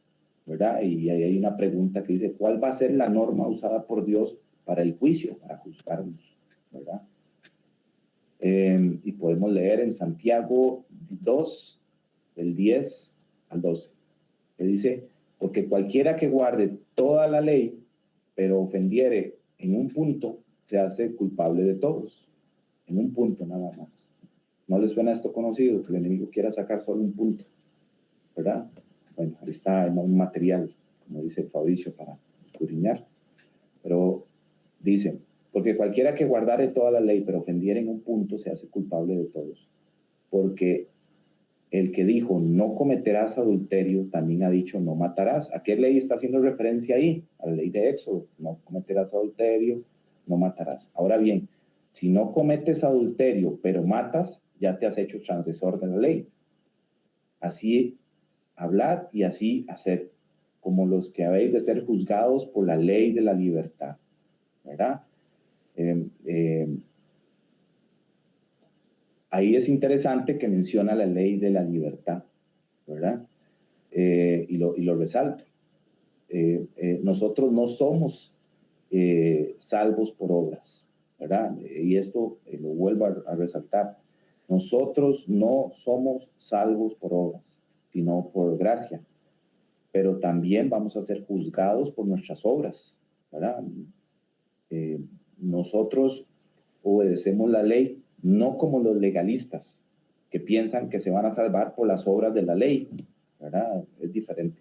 ¿verdad? Y ahí hay una pregunta que dice, ¿cuál va a ser la norma usada por Dios para el juicio, para juzgarnos, ¿verdad? Y podemos leer en Santiago 2, del 10 al 12, que dice, porque cualquiera que guarde toda la ley, pero ofendiere en un punto, se hace culpable de todos. En un punto nada más. ¿No les suena esto conocido? Que el enemigo quiera sacar solo un punto, ¿verdad? Bueno, ahí está un material, como dice Fabricio, para escudriñar. Pero dice, porque cualquiera que guardare toda la ley, pero ofendiera en un punto, se hace culpable de todos. Porque el que dijo, no cometerás adulterio, también ha dicho, no matarás. ¿A qué ley está haciendo referencia ahí? A la ley de Éxodo. No cometerás adulterio, no matarás. Ahora bien, si no cometes adulterio, pero matas, ya te has hecho transgresor de la ley. Así hablad y así hacer, como los que habéis de ser juzgados por la ley de la libertad, ¿verdad? Ahí es interesante que menciona la ley de la libertad, ¿verdad? Y lo resalto. Nosotros no somos salvos por obras, ¿verdad? Y esto lo vuelvo a resaltar. Nosotros no somos salvos por obras, sino por gracia. Pero también vamos a ser juzgados por nuestras obras, ¿verdad? Nosotros obedecemos la ley no como los legalistas que piensan que se van a salvar por las obras de la ley, ¿verdad? Es diferente.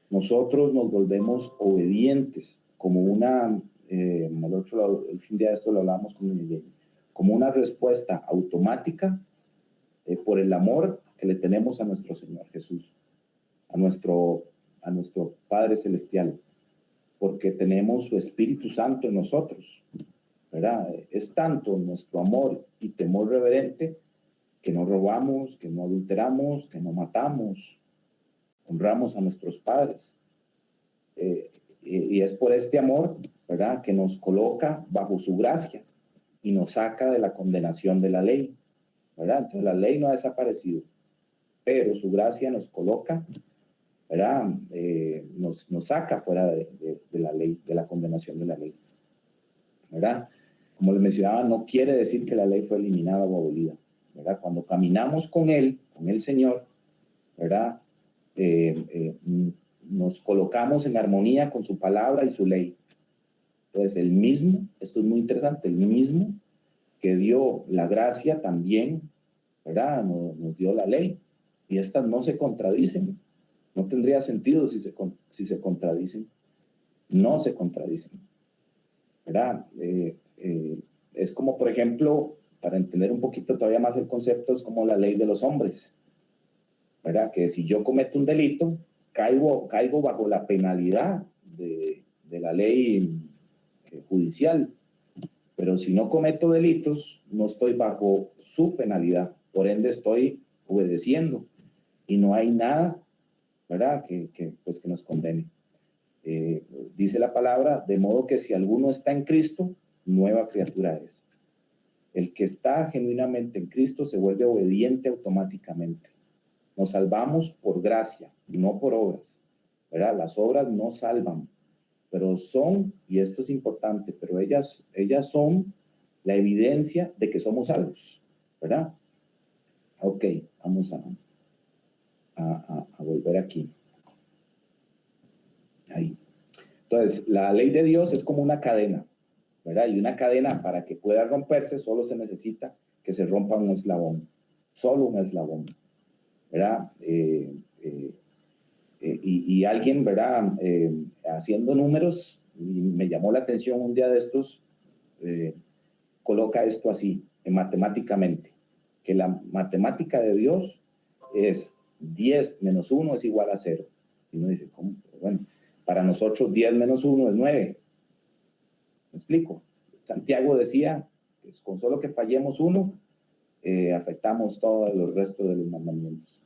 Nosotros nos volvemos obedientes como una, el día de esto lo hablamos con Miguel, como una respuesta automática por el amor que le tenemos a nuestro Señor Jesús, a nuestro Padre Celestial, porque tenemos su Espíritu Santo en nosotros, ¿verdad? Es tanto nuestro amor y temor reverente que no robamos, que no adulteramos, que no matamos, honramos a nuestros padres. Y es por este amor ¿verdad? Que nos coloca bajo su gracia y nos saca de la condenación de la ley, ¿verdad? Entonces la ley no ha desaparecido, pero su gracia nos coloca, ¿verdad? Nos saca fuera de la ley, de la condenación de la ley, ¿verdad? Como les mencionaba, no quiere decir que la ley fue eliminada o abolida, ¿verdad? Cuando caminamos con Él, con el Señor, ¿verdad? Nos colocamos en armonía con su palabra y su ley. Entonces, el mismo, esto es muy interesante, el mismo que dio la gracia también, ¿verdad? Nos dio la ley. Y estas no se contradicen. No tendría sentido si se contradicen. No se contradicen, ¿verdad? Es como, por ejemplo, para entender un poquito todavía más el concepto, es como la ley de los hombres, ¿verdad? Que si yo cometo un delito, caigo bajo la penalidad de la ley judicial. Pero si no cometo delitos, no estoy bajo su penalidad. Por ende, estoy obedeciendo. Y no hay nada, ¿verdad?, que nos condene. Dice la palabra, de modo que si alguno está en Cristo, nueva criatura es. El que está genuinamente en Cristo se vuelve obediente automáticamente. Nos salvamos por gracia, no por obras, ¿verdad? Las obras no salvan, pero son, y esto es importante, pero ellas son la evidencia de que somos salvos, ¿verdad? Ok, vamos a volver aquí. Ahí. Entonces, la ley de Dios es como una cadena, ¿verdad? Y una cadena, para que pueda romperse, solo se necesita que se rompa un eslabón, solo un eslabón, ¿verdad? Y alguien, ¿verdad? Haciendo números, y me llamó la atención un día de estos, coloca esto así, matemáticamente, que la matemática de Dios es 10 menos 1 es igual a 0. Y uno dice, ¿cómo? Bueno, para nosotros 10 menos 1 es 9. ¿Me explico? Santiago decía que con solo que fallemos uno, afectamos todo el resto de los mandamientos,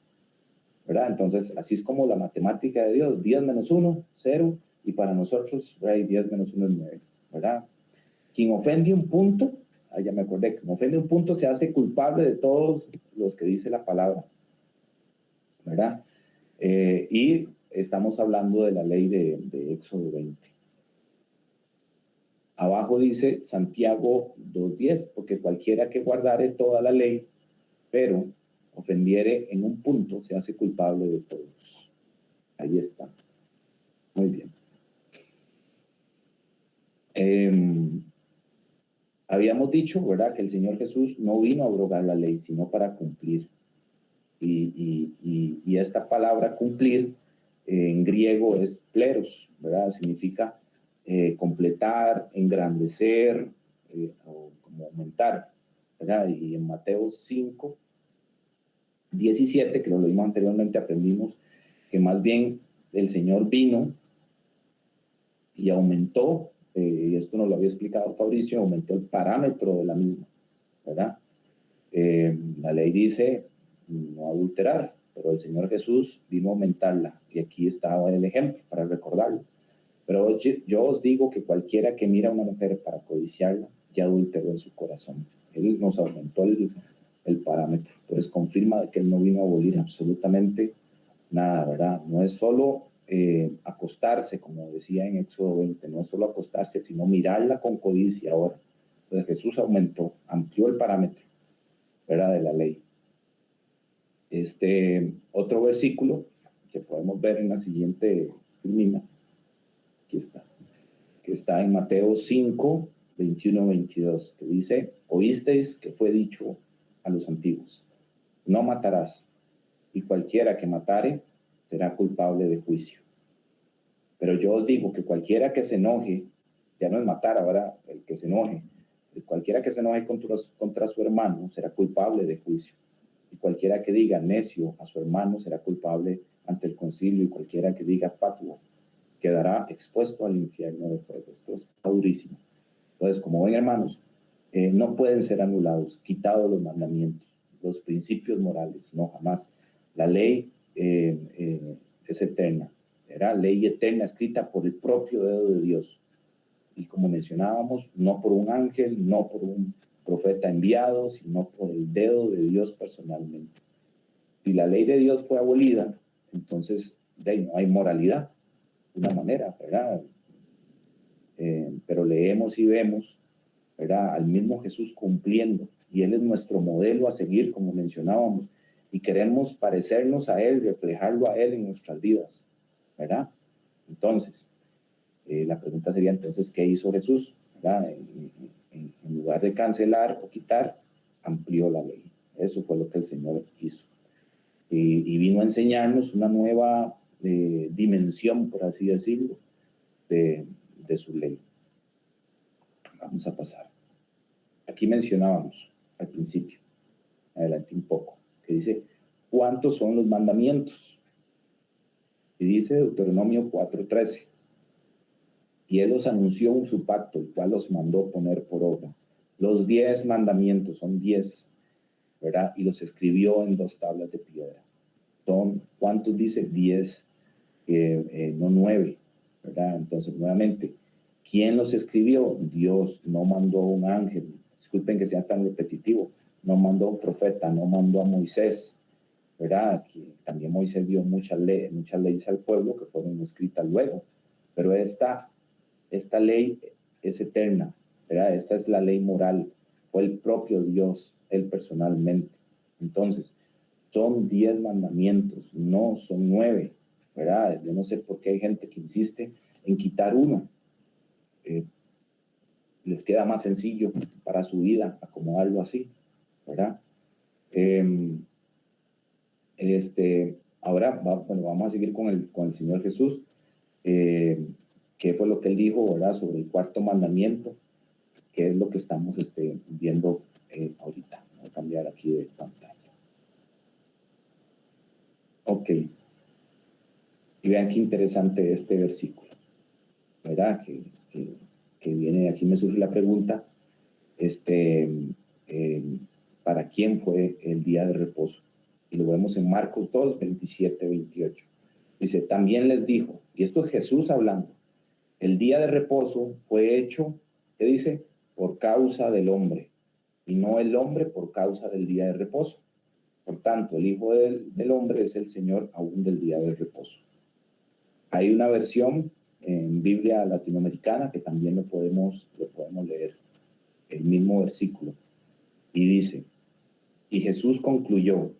¿verdad? Entonces, así es como la matemática de Dios, 10 menos 1, 0, y para nosotros, ¿verdad? 10 menos 1 es 9, ¿verdad? Quien ofende un punto, ya me acordé, quien ofende un punto se hace culpable de todos los que dice la palabra, ¿verdad? Y estamos hablando de la ley de Éxodo 20. Abajo dice Santiago 2:10, porque cualquiera que guardare toda la ley, pero ofendiere en un punto, se hace culpable de todos. Ahí está. Muy bien. Habíamos dicho, ¿verdad?, que el Señor Jesús no vino a abrogar la ley, sino para cumplir. Y esta palabra cumplir en griego es pleros, ¿verdad? Significa completar, engrandecer, o como aumentar, ¿verdad? Y en Mateo 5:17, que lo leímos anteriormente, aprendimos que más bien el Señor vino y aumentó, y esto nos lo había explicado Fabricio, aumentó el parámetro de la misma, ¿verdad? La ley dice no adulterar, pero el Señor Jesús vino a aumentarla, y aquí está el ejemplo para recordarlo. Pero yo os digo que cualquiera que mira a una mujer para codiciarla, ya adulteró en su corazón. Él nos aumentó el parámetro. Entonces confirma que Él no vino a abolir absolutamente nada, ¿verdad? No es solo acostarse, como decía en Éxodo 20, no es solo acostarse, sino mirarla con codicia ahora. Entonces Jesús aumentó, amplió el parámetro, ¿verdad?, de la ley. Otro versículo que podemos ver en la siguiente filmina, aquí está, que está en Mateo 5:21-22, que dice, oísteis que fue dicho a los antiguos, no matarás, y cualquiera que matare será culpable de juicio. Pero yo os digo que cualquiera que se enoje, ya no es matar ahora, el que se enoje, cualquiera que se enoje contra su hermano será culpable de juicio. Y cualquiera que diga necio a su hermano será culpable ante el concilio, y cualquiera que diga fatuo quedará expuesto al infierno de fuego. Esto está durísimo. Entonces, como ven, hermanos, no pueden ser anulados, quitados los mandamientos, los principios morales, no, jamás. La ley es eterna, era ley eterna escrita por el propio dedo de Dios, y como mencionábamos, no por un ángel, no por un profeta enviado, sino por el dedo de Dios personalmente. Si la ley de Dios fue abolida, entonces no hay moralidad, de una manera, ¿verdad? Pero leemos y vemos, ¿verdad?, al mismo Jesús cumpliendo, y Él es nuestro modelo a seguir, como mencionábamos, y queremos parecernos a Él, reflejarlo a Él en nuestras vidas, ¿verdad? Entonces, la pregunta sería entonces, ¿qué hizo Jesús? ¿Verdad? En lugar de cancelar o quitar, amplió la ley. Eso fue lo que el Señor hizo. Y vino a enseñarnos una nueva dimensión, por así decirlo, de su ley. Vamos a pasar. Aquí mencionábamos al principio, adelante un poco, que dice, ¿cuántos son los mandamientos? Y dice Deuteronomio 4:13, y Él los anunció en su pacto, el cual los mandó poner por obra. Los 10 mandamientos, son 10, ¿verdad? Y los escribió en 2 tablas de piedra. Son, ¿cuántos dice? 10, no 9, ¿verdad? Entonces, nuevamente, ¿quién los escribió? Dios. No mandó un ángel. Disculpen que sea tan repetitivo. No mandó un profeta, no mandó a Moisés, ¿verdad? Que también Moisés dio muchas leyes al pueblo que fueron escritas luego. Pero esta ley es eterna, ¿verdad? Esta es la ley moral. Fue el propio Dios, Él personalmente. Entonces, son 10 mandamientos, no son 9, ¿verdad? Yo no sé por qué hay gente que insiste en quitar uno. Les queda más sencillo para su vida acomodarlo así, ¿verdad? Ahora vamos a seguir con el Señor Jesús. ¿Qué fue lo que Él dijo, verdad, sobre el 4º mandamiento? ¿Qué es lo que estamos viendo ahorita? Voy a cambiar aquí de pantalla. Ok. Y vean qué interesante este versículo, ¿verdad? Que viene, aquí me surge la pregunta, ¿para quién fue el día de reposo? Y lo vemos en Marcos 2, 27, 28. Dice, también les dijo, y esto es Jesús hablando, el día de reposo fue hecho, ¿qué dice? Por causa del hombre, y no el hombre por causa del día de reposo. Por tanto, el Hijo del Hombre es el Señor aún del día de reposo. Hay una versión en Biblia latinoamericana que también lo podemos leer, el mismo versículo, y dice, y Jesús concluyó,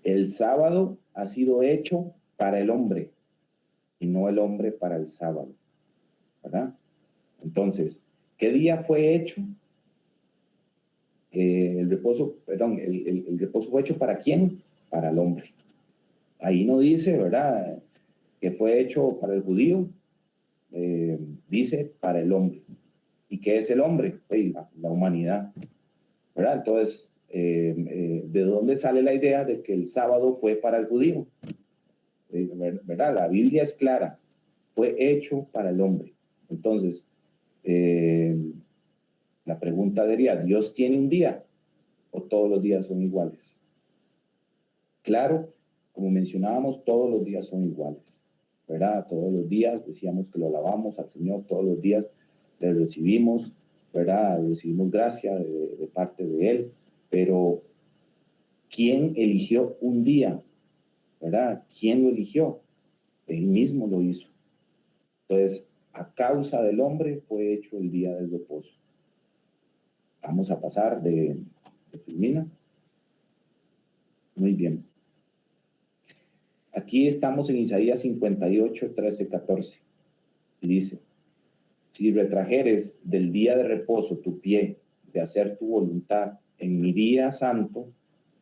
el sábado ha sido hecho para el hombre, y no el hombre para el sábado, ¿verdad? Entonces, ¿qué día fue hecho? El reposo fue hecho ¿para quién? Para el hombre. Ahí no dice, ¿verdad?, que fue hecho para el judío, dice para el hombre. ¿Y qué es el hombre? La humanidad, ¿verdad? Entonces, ¿de dónde sale la idea de que el sábado fue para el judío? ¿Verdad? La Biblia es clara, fue hecho para el hombre. Entonces, la pregunta sería, ¿Dios tiene un día o todos los días son iguales? Claro, como mencionábamos, todos los días son iguales, ¿verdad? Todos los días decíamos que lo alabamos al Señor, todos los días le recibimos, ¿verdad? Recibimos gracia de parte de Él, pero ¿quién eligió un día? ¿Verdad? ¿Quién lo eligió? Él mismo lo hizo. Entonces, a causa del hombre fue hecho el día del reposo. Vamos a pasar de Filmina. Muy bien. Aquí estamos en Isaías 58, 13, 14. Y dice, si retrajeres del día de reposo tu pie de hacer tu voluntad en mi día santo,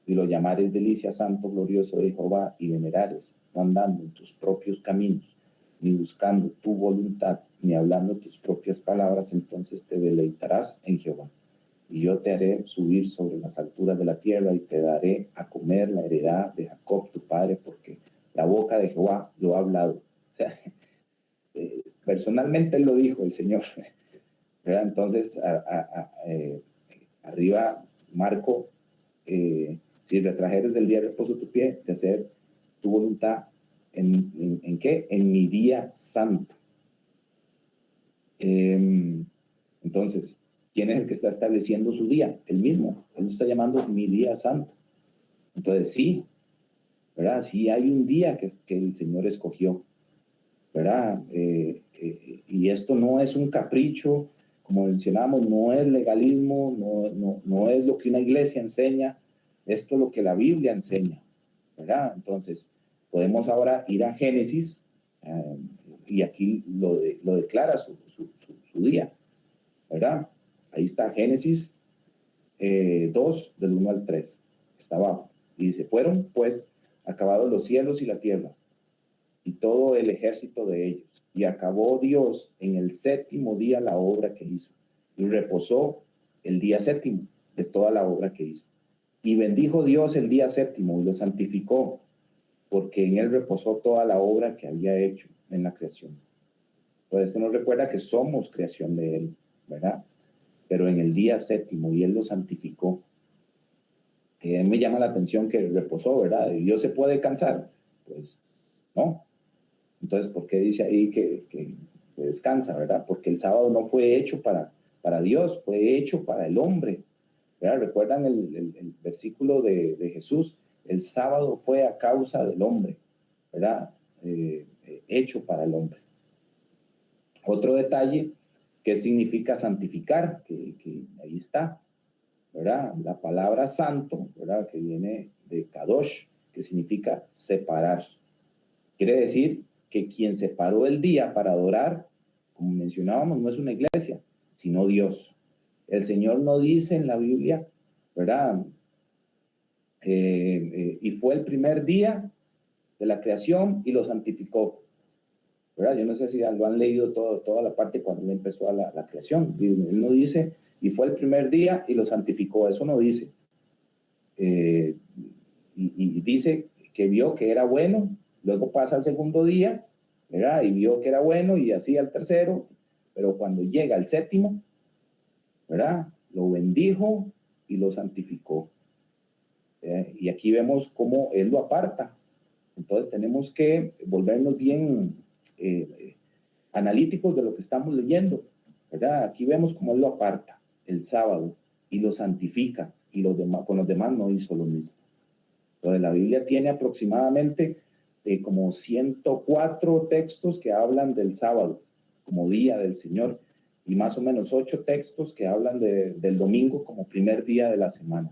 y lo llamares delicia santo, glorioso de Jehová, y venerares, no andando en tus propios caminos, ni buscando tu voluntad, ni hablando tus propias palabras, entonces te deleitarás en Jehová. Y yo te haré subir sobre las alturas de la tierra, y te daré a comer la heredad de Jacob tu padre, porque la boca de Jehová lo ha hablado. O sea, personalmente él lo dijo, el Señor, ¿verdad? Entonces, arriba, Marco, si retrajeres del día de reposo tu pie, de hacer tu voluntad, ¿en qué? En mi día santo. Entonces, ¿quién es el que está estableciendo su día? Él mismo. Él lo está llamando mi día santo. Entonces, sí, ¿verdad? Sí hay un día que el Señor escogió, ¿verdad? Y esto no es un capricho, como mencionamos, no es legalismo, no es lo que una iglesia enseña, esto es lo que la Biblia enseña, ¿verdad? Entonces, podemos ahora ir a Génesis, y aquí lo declara su día, ¿verdad? Ahí está Génesis 2, del 1 al 3, está abajo, y dice, fueron pues acabados los cielos y la tierra, y todo el ejército de ellos. Y acabó Dios en el séptimo día la obra que hizo. Y reposó el día séptimo de toda la obra que hizo. Y bendijo Dios el día séptimo y lo santificó, porque en él reposó toda la obra que había hecho en la creación. Entonces eso nos recuerda que somos creación de él, ¿verdad? Pero en el día séptimo, y él lo santificó. Me llama la atención que reposó, ¿verdad? ¿Y Dios se puede cansar? Pues no. Entonces, ¿por qué dice ahí que descansa, verdad? Porque el sábado no fue hecho para Dios, fue hecho para el hombre, ¿verdad? ¿Recuerdan el versículo de Jesús? El sábado fue a causa del hombre, ¿verdad? Hecho para el hombre. Otro detalle, ¿qué significa santificar? Que ahí está, ¿verdad? La palabra santo, ¿verdad? Que viene de kadosh, que significa separar. Quiere decir que quien separó el día para adorar, como mencionábamos, no es una iglesia, sino Dios. El Señor no dice en la Biblia, ¿verdad? Y fue el primer día de la creación y lo santificó, ¿verdad? Yo no sé si lo han leído toda la parte cuando él empezó la creación. Él no dice, y fue el primer día y lo santificó, eso no dice. Y dice que vio que era bueno. Luego pasa al segundo día, ¿verdad? Y vio que era bueno y así al tercero, pero cuando llega al séptimo, ¿verdad? Lo bendijo y lo santificó. Y aquí vemos cómo él lo aparta. Entonces tenemos que volvernos bien analíticos de lo que estamos leyendo, ¿verdad? Aquí vemos cómo él lo aparta el sábado y lo santifica, y con los demás no hizo lo mismo. Entonces la Biblia tiene aproximadamente como 104 textos que hablan del sábado como día del Señor, y más o menos 8 textos que hablan del domingo como primer día de la semana.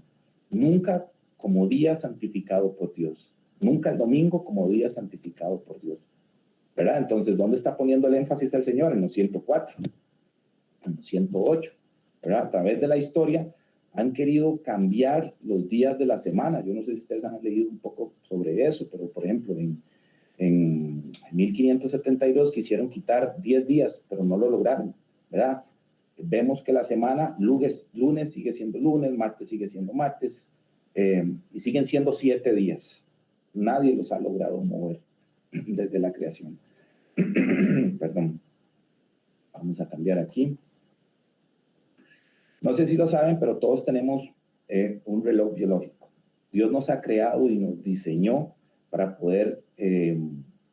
Nunca como día santificado por Dios. Nunca el domingo como día santificado por Dios, ¿verdad? Entonces, ¿dónde está poniendo el énfasis el Señor? En los 104, en los 108, ¿verdad? A través de la historia han querido cambiar los días de la semana. Yo no sé si ustedes han leído un poco sobre eso, pero por ejemplo, en 1572 quisieron quitar 10 días, pero no lo lograron, ¿verdad? Vemos que la semana, lunes sigue siendo lunes, martes sigue siendo martes, y siguen siendo 7 días. Nadie los ha logrado mover desde la creación. Perdón. Vamos a cambiar aquí. No sé si lo saben, pero todos tenemos un reloj biológico. Dios nos ha creado y nos diseñó para poder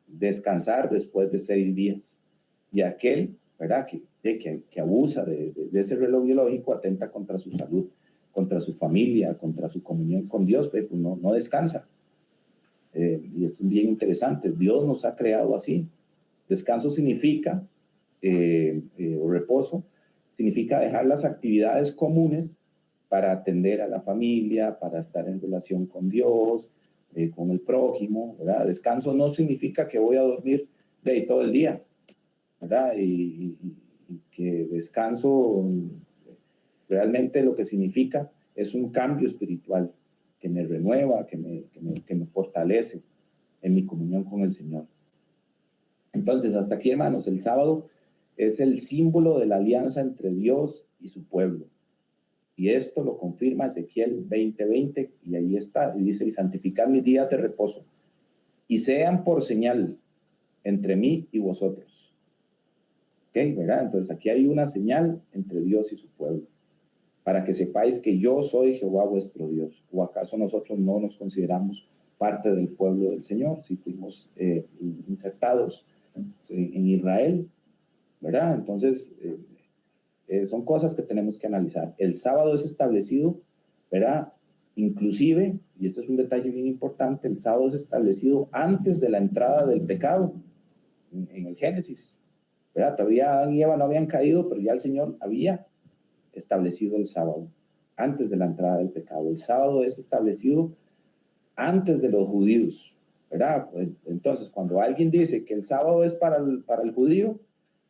descansar después de 6 días. Y aquel, ¿verdad?, que abusa de ese reloj biológico atenta contra su salud, contra su familia, contra su comunión con Dios, pues no descansa. Y esto es bien interesante. Dios nos ha creado así. Descanso significa, o reposo, significa dejar las actividades comunes para atender a la familia, para estar en relación con Dios, con el prójimo, ¿verdad? Descanso no significa que voy a dormir todo el día, ¿verdad? Y que descanso realmente lo que significa es un cambio espiritual que me renueva, que me fortalece en mi comunión con el Señor. Entonces, hasta aquí, hermanos, el sábado es el símbolo de la alianza entre Dios y su pueblo. Y esto lo confirma Ezequiel 20:20, y ahí está, y dice, y santificar mis días de reposo, y sean por señal entre mí y vosotros. ¿Ok? ¿Verdad? Entonces aquí hay una señal entre Dios y su pueblo, para que sepáis que yo soy Jehová vuestro Dios. ¿O acaso nosotros no nos consideramos parte del pueblo del Señor, si fuimos insertados en Israel, ¿verdad? Entonces, son cosas que tenemos que analizar. El sábado es establecido, ¿verdad? Inclusive, y este es un detalle bien importante, el sábado es establecido antes de la entrada del pecado en el Génesis, ¿verdad? Todavía Adán y Eva no habían caído, pero ya el Señor había establecido el sábado antes de la entrada del pecado. El sábado es establecido antes de los judíos, ¿verdad? Entonces, cuando alguien dice que el sábado es para el judío,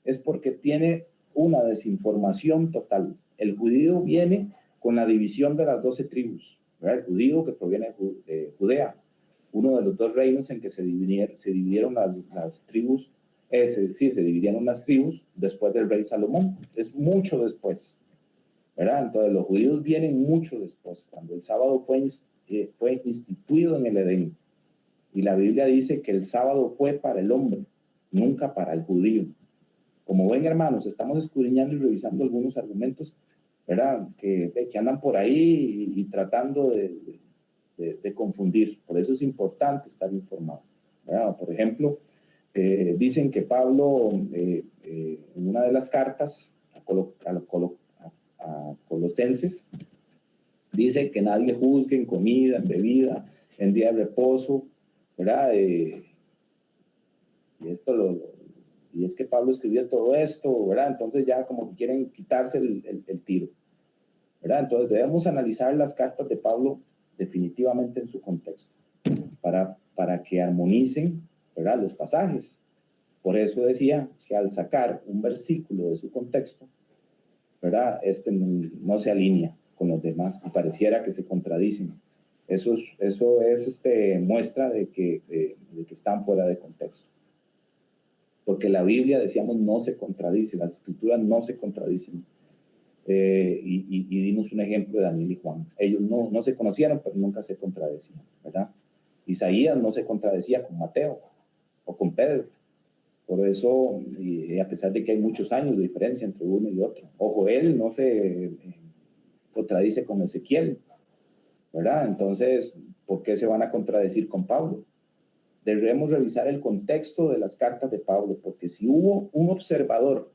es porque tiene una desinformación total. El judío viene con la división de las 12 tribus, ¿verdad? El judío que proviene de Judea, uno de los dos reinos en que se dividieron las tribus, se dividieron las tribus después del rey Salomón, es mucho después, ¿verdad? Entonces los judíos vienen mucho después, cuando el sábado fue instituido en el Edén. Y la Biblia dice que el sábado fue para el hombre, nunca para el judío. Como ven, hermanos, estamos escudriñando y revisando algunos argumentos, ¿verdad? Que andan por ahí y tratando de confundir. Por eso es importante estar informado, ¿verdad? Por ejemplo, dicen que Pablo, en una de las cartas a Colosenses, dice que nadie juzgue en comida, en bebida, en día de reposo, ¿verdad? Y es que Pablo escribió todo esto, ¿verdad? Entonces ya como que quieren quitarse el tiro, ¿verdad? Entonces debemos analizar las cartas de Pablo definitivamente en su contexto, para que armonicen, ¿verdad?, los pasajes. Por eso decía que al sacar un versículo de su contexto, ¿verdad?, no se alinea con los demás y pareciera que se contradicen. Eso es muestra de que están fuera de contexto. Porque la Biblia, decíamos, no se contradice, las escrituras no se contradicen. Y dimos un ejemplo de Daniel y Juan. Ellos no se conocieron, pero nunca se contradecían, ¿verdad? Isaías no se contradecía con Mateo o con Pedro. Por eso, y a pesar de que hay muchos años de diferencia entre uno y otro, o Joel no se contradice con Ezequiel, ¿verdad? Entonces, ¿por qué se van a contradecir con Pablo? Debemos revisar el contexto de las cartas de Pablo, porque si hubo un observador,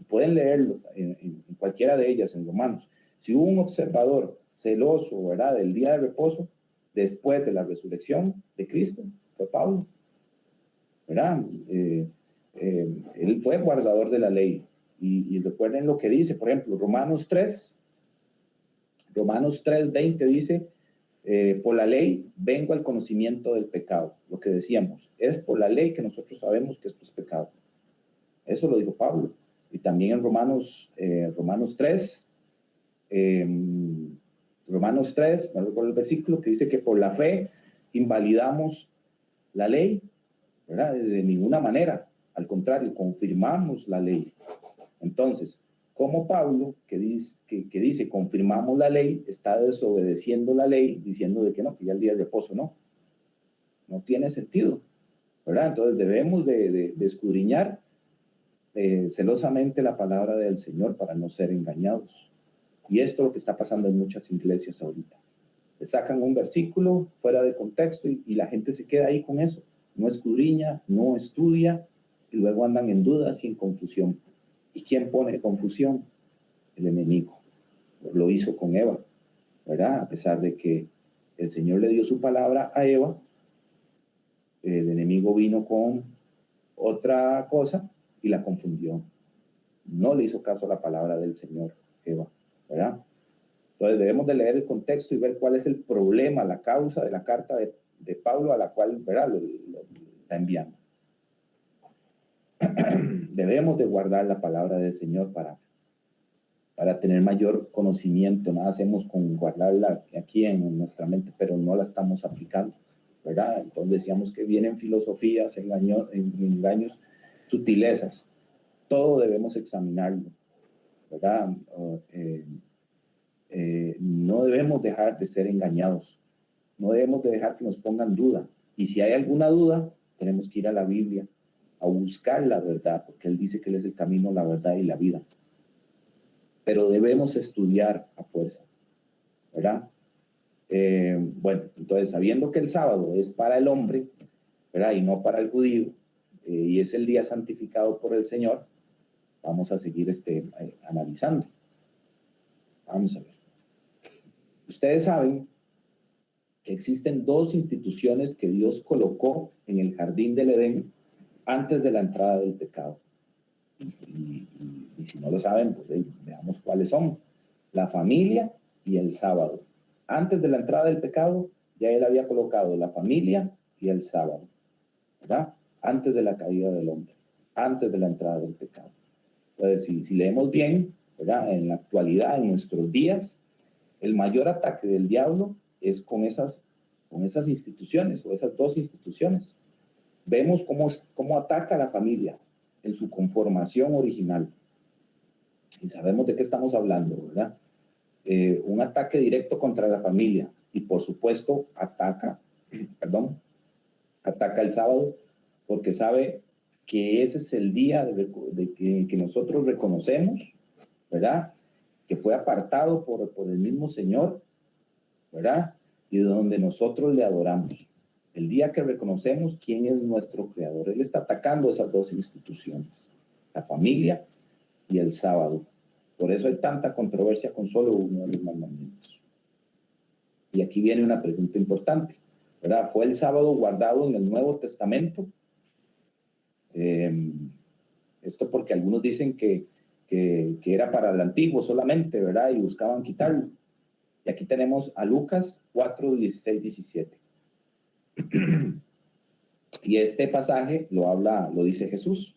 pueden leerlo en cualquiera de ellas, en Romanos, si hubo un observador celoso, ¿verdad?, del día de reposo, después de la resurrección de Cristo, fue Pablo, ¿verdad? Él fue guardador de la ley. Y recuerden lo que dice, por ejemplo, Romanos 3:20 dice, por la ley vengo al conocimiento del pecado. Lo que decíamos, es por la ley que nosotros sabemos que esto es pecado. Eso lo dijo Pablo. Y también en Romanos 3, no recuerdo el versículo, que dice que por la fe invalidamos la ley, ¿verdad? De ninguna manera. Al contrario, confirmamos la ley. Entonces, como Pablo, que dice confirmamos la ley, está desobedeciendo la ley, diciendo de que no, que ya el día de reposo no tiene sentido, ¿verdad? Entonces debemos de escudriñar celosamente la palabra del Señor para no ser engañados. Y esto es lo que está pasando en muchas iglesias ahorita. Le sacan un versículo fuera de contexto y la gente se queda ahí con eso. No escudriña, no estudia y luego andan en dudas y en confusión. ¿Y quién pone confusión? El enemigo. Lo hizo con Eva, ¿verdad? A pesar de que el Señor le dio su palabra a Eva, el enemigo vino con otra cosa y la confundió. No le hizo caso a la palabra del Señor, Eva, ¿verdad? Entonces debemos de leer el contexto y ver cuál es el problema, la causa de la carta de Pablo a la cual, ¿verdad?, lo está enviando. Debemos de guardar la palabra del Señor para tener mayor conocimiento. Nada hacemos con guardarla aquí en nuestra mente, pero no la estamos aplicando, ¿verdad? Entonces decíamos que vienen filosofías, engaños, sutilezas. Todo debemos examinarlo, ¿verdad? No debemos dejar de ser engañados. No debemos de dejar que nos pongan duda. Y si hay alguna duda, tenemos que ir a la Biblia a buscar la verdad, porque Él dice que Él es el camino, la verdad y la vida. Pero debemos estudiar a fuerza, ¿verdad? Bueno, entonces, sabiendo que el sábado es para el hombre, ¿verdad?, y no para el judío, y es el día santificado por el Señor, vamos a seguir analizando. Vamos a ver. Ustedes saben que existen dos instituciones que Dios colocó en el jardín del Edén antes de la entrada del pecado. Y si no lo saben, pues veamos cuáles son. La familia y el sábado. Antes de la entrada del pecado, ya Él había colocado la familia y el sábado, ¿verdad? Antes de la caída del hombre, antes de la entrada del pecado. Entonces, si leemos bien, ¿verdad? En la actualidad, en nuestros días, el mayor ataque del diablo es con esas instituciones, o esas dos instituciones. Vemos cómo ataca a la familia en su conformación original. Y sabemos de qué estamos hablando, ¿verdad? Un ataque directo contra la familia. Y por supuesto, ataca el sábado, porque sabe que ese es el día que nosotros reconocemos, ¿verdad? Que fue apartado por el mismo Señor, ¿verdad? Y donde nosotros le adoramos. El día que reconocemos quién es nuestro creador. Él está atacando esas dos instituciones, la familia y el sábado. Por eso hay tanta controversia con solo uno de los mandamientos. Y aquí viene una pregunta importante, ¿verdad? ¿Fue el sábado guardado en el Nuevo Testamento? Esto porque algunos dicen que era para el Antiguo solamente, ¿verdad? Y buscaban quitarlo. Y aquí tenemos a Lucas 4, 16, 17. Y este pasaje lo dice Jesús.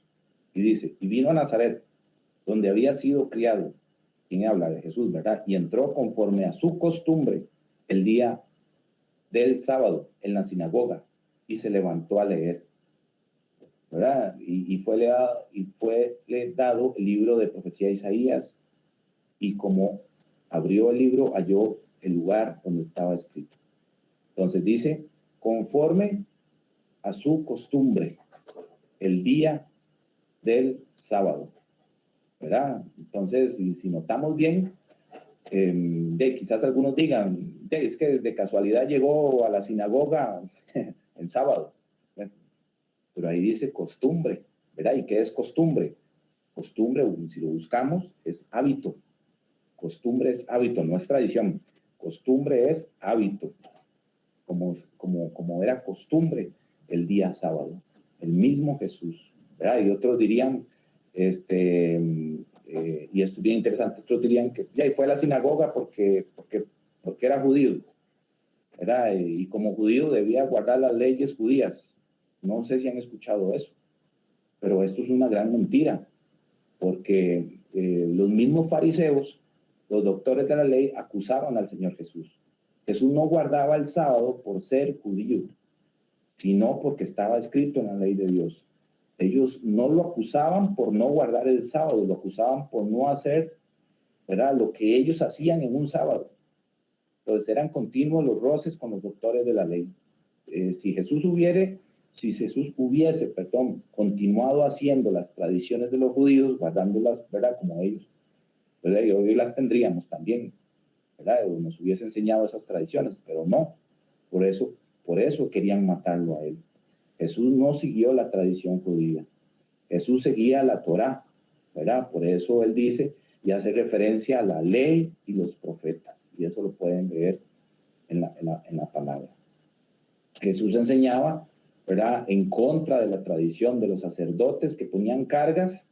Y dice, y vino a Nazaret, donde había sido criado. ¿Quién habla? De Jesús, ¿verdad? Y entró conforme a su costumbre el día del sábado en la sinagoga y se levantó a leer, ¿verdad? Y fue dado el libro de profecía de Isaías, y como abrió el libro, halló el lugar donde estaba escrito. Entonces dice, conforme a su costumbre, el día del sábado, ¿verdad? Entonces, si notamos bien, quizás algunos digan, es que de casualidad llegó a la sinagoga el sábado. Bueno, pero ahí dice costumbre, ¿verdad? ¿Y qué es costumbre? Costumbre, si lo buscamos, es hábito. Costumbre es hábito, no es tradición. Costumbre es hábito, como era costumbre el día sábado. El mismo Jesús, ¿verdad? Y otros dirían, y esto es bien interesante, otros dirían que ya fue a la sinagoga porque era judío, ¿verdad? Y como judío debía guardar las leyes judías. No sé si han escuchado eso, pero esto es una gran mentira, porque los mismos fariseos, los doctores de la ley, acusaban al Señor Jesús. Jesús no guardaba el sábado por ser judío, sino porque estaba escrito en la ley de Dios. Ellos no lo acusaban por no guardar el sábado, lo acusaban por no hacer, ¿verdad?, lo que ellos hacían en un sábado. Entonces eran continuos los roces con los doctores de la ley. Si Jesús hubiese, continuado haciendo las tradiciones de los judíos, guardándolas, ¿verdad?, como ellos, ¿verdad?, y hoy las tendríamos también, ¿verdad?, nos hubiese enseñado esas tradiciones, pero no. Por eso querían matarlo a él. Jesús no siguió la tradición judía. Jesús seguía la Torá, ¿verdad? Por eso él dice y hace referencia a la ley y los profetas. Y eso lo pueden ver en la palabra. Jesús enseñaba, ¿verdad?, en contra de la tradición de los sacerdotes que ponían cargas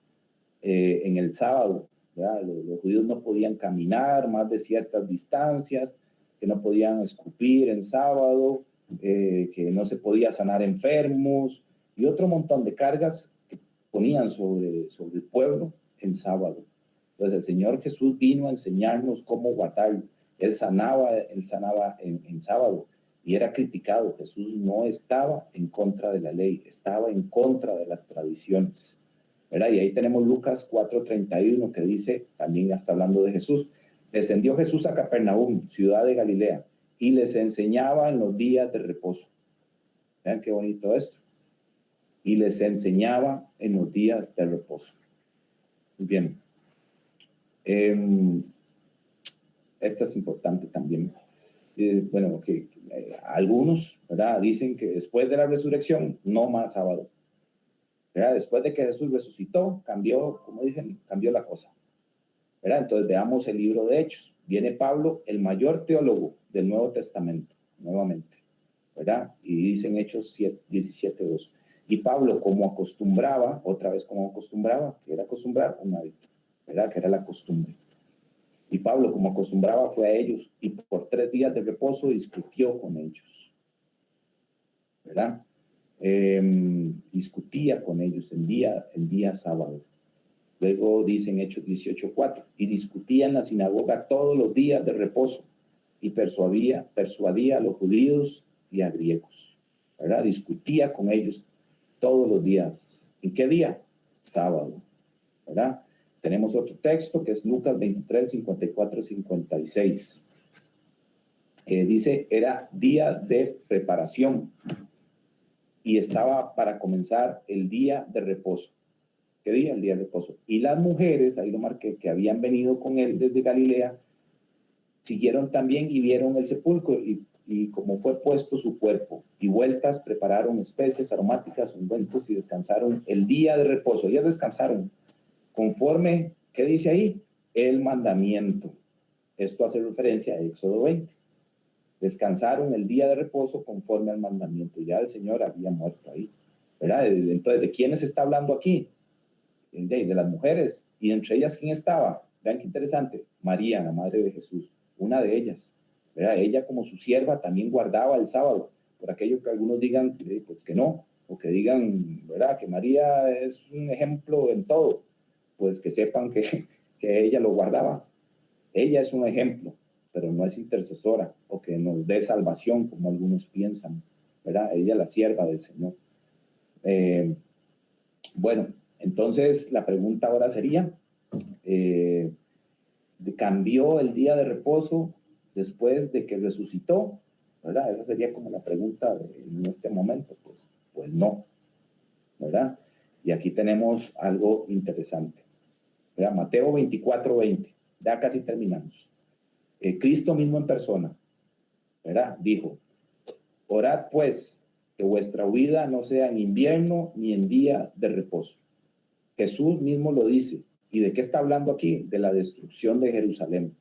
en el sábado, ¿verdad? Los judíos no podían caminar más de ciertas distancias, que no podían escupir en sábado, que no se podía sanar enfermos y otro montón de cargas que ponían sobre el pueblo en sábado. Entonces el Señor Jesús vino a enseñarnos cómo guardarlo. Él sanaba en sábado y era criticado. Jesús no estaba en contra de la ley, estaba en contra de las tradiciones, ¿verdad? Y ahí tenemos Lucas 4:31 que dice, también ya está hablando de Jesús, descendió Jesús a Capernaum, ciudad de Galilea, y les enseñaba en los días de reposo. Vean qué bonito esto. Y les enseñaba en los días de reposo. Muy bien. Esta es importante también. Bueno, algunos, ¿verdad?, dicen que después de la resurrección, no más sábado. ¿Verdad? Después de que Jesús resucitó, cambió, como dicen, cambió la cosa, ¿verdad? Entonces veamos el libro de Hechos. viene Pablo, el mayor teólogo del Nuevo Testamento, nuevamente, ¿verdad? Y dicen Hechos 17:2. Y Pablo, como acostumbraba, otra vez como acostumbraba, que era acostumbrar un hábito, ¿verdad? Que era la costumbre. Y Pablo, como acostumbraba, fue a ellos y por 3 días de reposo discutió con ellos, ¿verdad? Discutía con ellos el día sábado. Luego dicen Hechos 18:4, y discutía en la sinagoga todos los días de reposo y persuadía a los judíos y a griegos, ¿verdad? Discutía con ellos todos los días. ¿En qué día? Sábado, ¿verdad? Tenemos otro texto que es Lucas 23, 54, 56. Dice, era día de preparación y estaba para comenzar el día de reposo. ¿Qué día? El día de reposo. Y las mujeres, ahí lo marqué, que habían venido con él desde Galilea, siguieron también y vieron el sepulcro y como fue puesto su cuerpo. Y vueltas prepararon especies aromáticas, ungüentos y descansaron el día de reposo. Ellas descansaron conforme, ¿qué dice ahí? El mandamiento. Esto hace referencia a Éxodo 20. Descansaron el día de reposo conforme al mandamiento. Ya el Señor había muerto ahí, ¿verdad? Entonces, ¿de quiénes está hablando aquí? De las mujeres. Y entre ellas, ¿quién estaba? Vean qué interesante. María, la madre de Jesús, una de ellas, ¿verdad? Ella como su sierva también guardaba el sábado. Por aquello que algunos digan pues que no, o que digan, ¿verdad? Que María es un ejemplo en todo. Pues que sepan que ella lo guardaba. Ella es un ejemplo, pero no es intercesora o que nos dé salvación como algunos piensan, ¿verdad? Ella es la sierva del Señor. Bueno, entonces la pregunta ahora sería, ¿cambió el día de reposo después de que resucitó? ¿Verdad? Esa sería como la pregunta en este momento. Pues no, ¿verdad? Y aquí tenemos algo interesante. ¿Verdad? Mateo 24:20, ya casi terminamos. Cristo mismo en persona, ¿verdad? Dijo, orad pues, que vuestra huida no sea en invierno ni en día de reposo. Jesús mismo lo dice. ¿Y de qué está hablando aquí? De la destrucción de Jerusalén.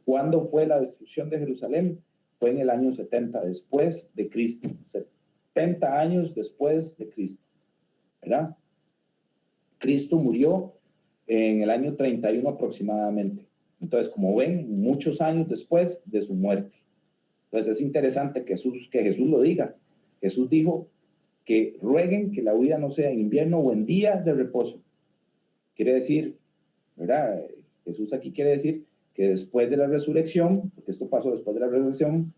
¿Cuándo fue la destrucción de Jerusalén? Fue en el año 70 después de Cristo. 70 años después de Cristo, ¿verdad? Cristo murió en el año 31 aproximadamente. Entonces, como ven, muchos años después de su muerte. Entonces, es interesante que Jesús lo diga. Jesús dijo que rueguen que la huida no sea en invierno o en día de reposo. Quiere decir, ¿verdad? Jesús aquí quiere decir que después de la resurrección, porque esto pasó después de la resurrección,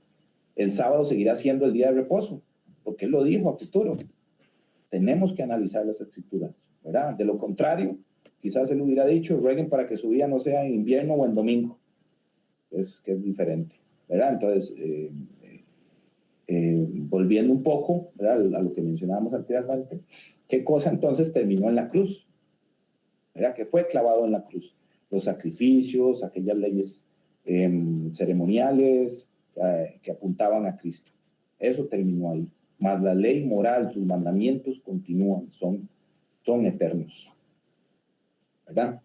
el sábado seguirá siendo el día de reposo, porque Él lo dijo a futuro. Tenemos que analizar las escrituras, ¿verdad? De lo contrario, quizás Él hubiera dicho, rueguen para que su vida no sea en invierno o en domingo. Que es diferente, ¿verdad? Entonces, volviendo un poco, ¿verdad? A lo que mencionábamos anteriormente, ¿qué cosa entonces terminó en la cruz? ¿Verdad? Que fue clavado en la cruz. Los sacrificios, aquellas leyes ceremoniales que apuntaban a Cristo. Eso terminó ahí. Mas la ley moral, sus mandamientos continúan, son eternos. ¿Verdad?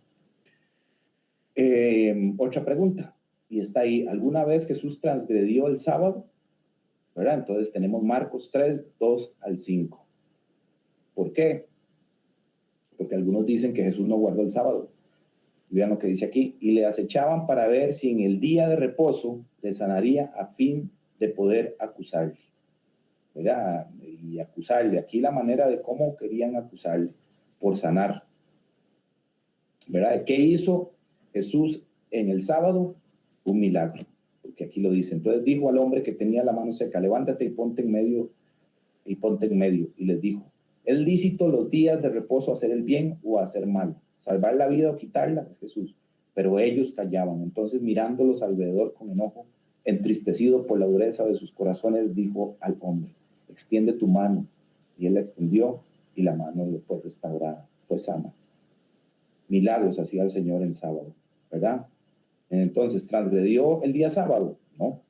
Otra pregunta, y está ahí. ¿Alguna vez Jesús transgredió el sábado? ¿Verdad? Entonces tenemos Marcos 3, 2 al 5. ¿Por qué? Porque algunos dicen que Jesús no guardó el sábado. Vean lo que dice aquí. Y le acechaban para ver si en el día de reposo le sanaría a fin de poder acusarle. ¿Verdad? Y acusarle. Aquí la manera de cómo querían acusarle. Por sanar. ¿Verdad? ¿Qué hizo Jesús en el sábado? Un milagro. Porque aquí lo dice. Entonces dijo al hombre que tenía la mano seca, levántate y ponte en medio. Y les dijo, ¿es lícito los días de reposo hacer el bien o hacer mal? Salvar la vida o quitarla, es Jesús. Pero ellos callaban. Entonces, mirándolos alrededor con enojo, entristecido por la dureza de sus corazones, dijo al hombre, extiende tu mano. Y él la extendió y la mano le fue restaurada, fue sana. Milagros hacía el Señor en sábado, ¿verdad? Entonces, ¿transgredió el día sábado? No.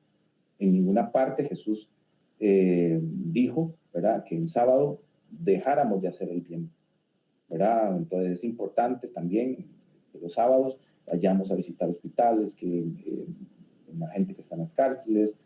En ninguna parte Jesús dijo, ¿verdad?, que en sábado dejáramos de hacer el bien, ¿verdad? Entonces es importante también que los sábados vayamos a visitar hospitales, que la gente que está en las cárceles,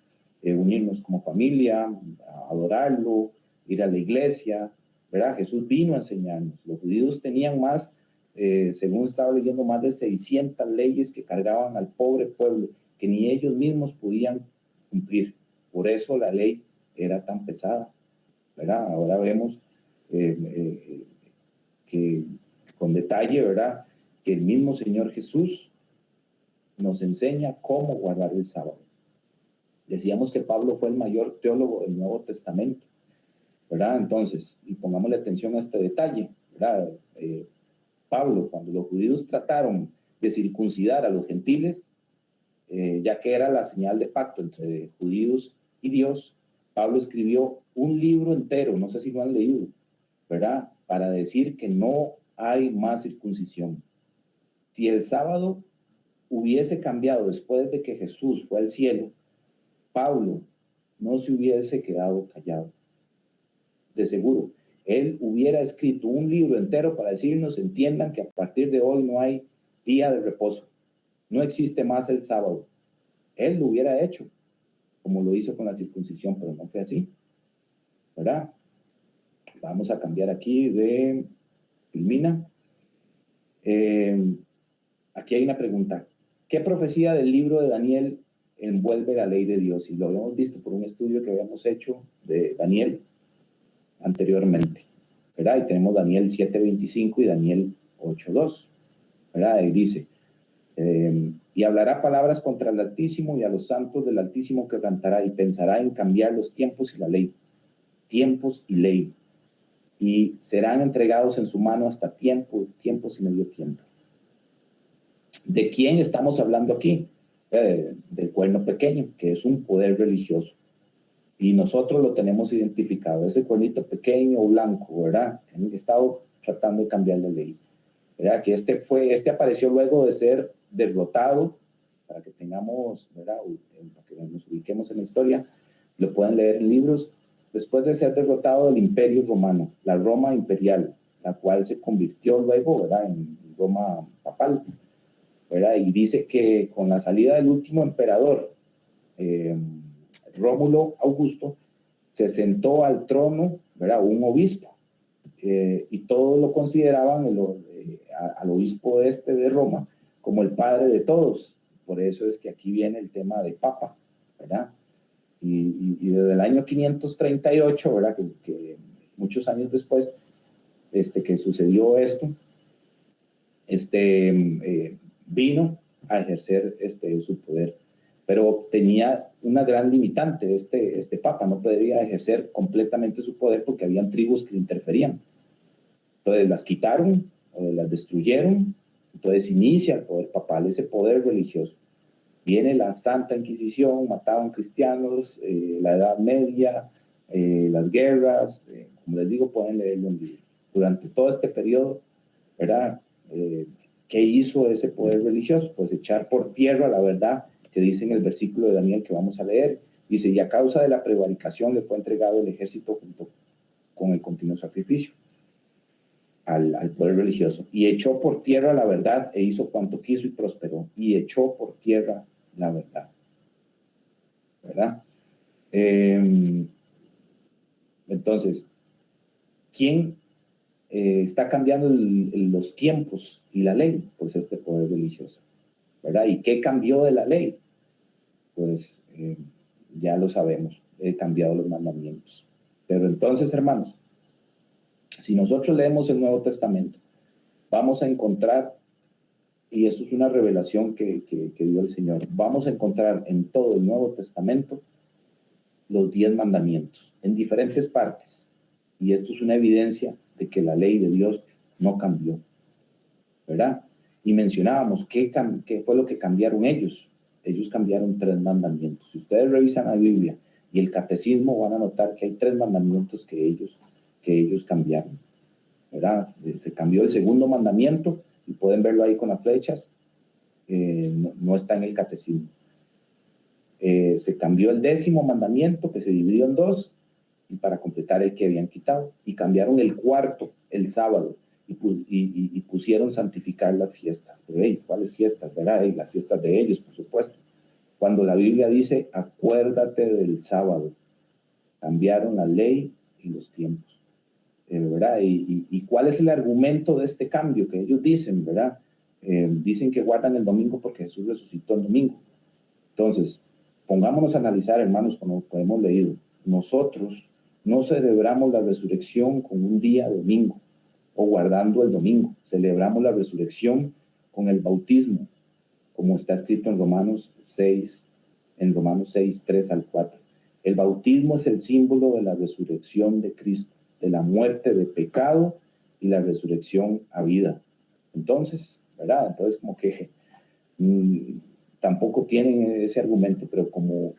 unirnos como familia, a adorarlo, ir a la iglesia, ¿verdad? Jesús vino a enseñarnos. Los judíos tenían más, según estaba leyendo, más de 600 leyes que cargaban al pobre pueblo, que ni ellos mismos podían cumplir. Por eso la ley era tan pesada, ¿verdad? Ahora vemos que con detalle, ¿verdad?, que el mismo Señor Jesús nos enseña cómo guardar el sábado. Decíamos que Pablo fue el mayor teólogo del Nuevo Testamento, ¿verdad? Entonces, y pongámosle atención a este detalle, ¿verdad? Pablo, cuando los judíos trataron de circuncidar a los gentiles, ya que era la señal de pacto entre judíos y Dios, Pablo escribió un libro entero, no sé si lo han leído, ¿verdad?, para decir que no hay más circuncisión. Si el sábado hubiese cambiado después de que Jesús fue al cielo, Pablo no se hubiese quedado callado. De seguro, él hubiera escrito un libro entero para decirnos, entiendan que a partir de hoy no hay día de reposo, no existe más el sábado. Él lo hubiera hecho, como lo hizo con la circuncisión, pero no fue así, ¿verdad? Vamos a cambiar aquí de Filmina. Aquí hay una pregunta. ¿Qué profecía del libro de Daniel envuelve la ley de Dios? Y lo habíamos visto por un estudio que habíamos hecho de Daniel anteriormente, ¿verdad? Y tenemos Daniel 7:25 y Daniel 8:2, ¿verdad? Y dice, y hablará palabras contra el Altísimo y a los santos del Altísimo quebrantará y pensará en cambiar los tiempos y la ley, tiempos y ley, y serán entregados en su mano hasta tiempos y medio tiempo. ¿De quién estamos hablando aquí? Del cuerno pequeño, que es un poder religioso. Y nosotros lo tenemos identificado, ese cuernito pequeño, blanco, ¿verdad? Han estado tratando de cambiar la ley, ¿verdad? Que este apareció luego de ser derrotado, para que tengamos, ¿verdad?, para que nos ubiquemos en la historia, lo pueden leer en libros, después de ser derrotado del Imperio Romano, la Roma imperial, la cual se convirtió luego, ¿verdad?, en Roma papal, ¿verdad? Y dice que con la salida del último emperador, Rómulo Augusto, se sentó al trono, ¿verdad?, un obispo, y todos lo consideraban al obispo de Roma como el padre de todos. Por eso es que aquí viene el tema de papa, ¿verdad? Y desde el año 538, ¿verdad?, que muchos años después que sucedió esto, vino a ejercer su poder. Pero tenía una gran limitante, este papa no podía ejercer completamente su poder porque habían tribus que interferían. Entonces las quitaron, las destruyeron, entonces inicia el poder papal, ese poder religioso. Viene la Santa Inquisición, mataban cristianos, la Edad Media, las guerras, como les digo, pueden leerlo en libro. Durante todo este periodo, ¿verdad? ¿Qué hizo ese poder religioso? Pues echar por tierra la verdad que dice en el versículo de Daniel que vamos a leer. Dice, y a causa de la prevaricación le fue entregado el ejército junto con el continuo sacrificio al poder religioso. Y echó por tierra la verdad e hizo cuanto quiso y prosperó. Y echó por tierra la verdad. ¿Verdad? Entonces, ¿quién está cambiando los tiempos y la ley? Pues este poder religioso, ¿verdad? ¿Y qué cambió de la ley? Pues ya lo sabemos, he cambiado los mandamientos. Pero entonces, hermanos, si nosotros leemos el Nuevo Testamento, vamos a encontrar, y eso es una revelación que dio el Señor, vamos a encontrar en todo el Nuevo Testamento los 10 mandamientos, en diferentes partes. Y esto es una evidencia de que la ley de Dios no cambió, ¿verdad? Y mencionábamos qué fue lo que cambiaron ellos. Ellos cambiaron 3 mandamientos. Si ustedes revisan la Biblia y el catecismo, van a notar que hay 3 mandamientos que ellos cambiaron, ¿verdad? Se cambió el segundo mandamiento, y pueden verlo ahí con las flechas, no está en el catecismo. Se cambió el 10º mandamiento, que se dividió en 2, y para completar el que habían quitado, y cambiaron el 4º, el sábado, y pusieron santificar las fiestas. Pero, hey, ¿cuáles fiestas? ¿Verdad? Las fiestas de ellos, por supuesto. Cuando la Biblia dice, acuérdate del sábado, cambiaron la ley y los tiempos, ¿verdad? ¿Y cuál es el argumento de este cambio que ellos dicen, ¿verdad? Dicen que guardan el domingo porque Jesús resucitó el domingo. Entonces, pongámonos a analizar, hermanos, como hemos leído. Nosotros no celebramos la resurrección con un día domingo o guardando el domingo. Celebramos la resurrección con el bautismo, como está escrito en Romanos 6, 3 al 4. El bautismo es el símbolo de la resurrección de Cristo, de la muerte de pecado y la resurrección a vida. Entonces, ¿verdad? Entonces, como que tampoco tienen ese argumento, pero como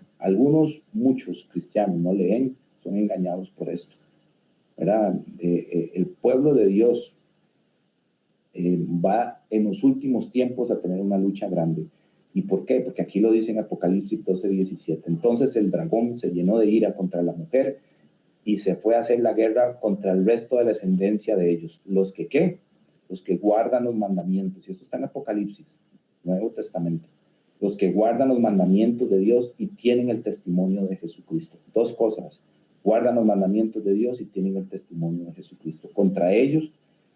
muchos cristianos no leen, son engañados por esto, ¿verdad? El pueblo de Dios va en los últimos tiempos a tener una lucha grande. ¿Y por qué? Porque aquí lo dice en Apocalipsis 12:17. Entonces el dragón se llenó de ira contra la mujer y se fue a hacer la guerra contra el resto de la descendencia de ellos. ¿Los que qué? Los que guardan los mandamientos. Y esto está en Apocalipsis, Nuevo Testamento. Los que guardan los mandamientos de Dios y tienen el testimonio de Jesucristo. Dos cosas. Guardan los mandamientos de Dios y tienen el testimonio de Jesucristo. Contra ellos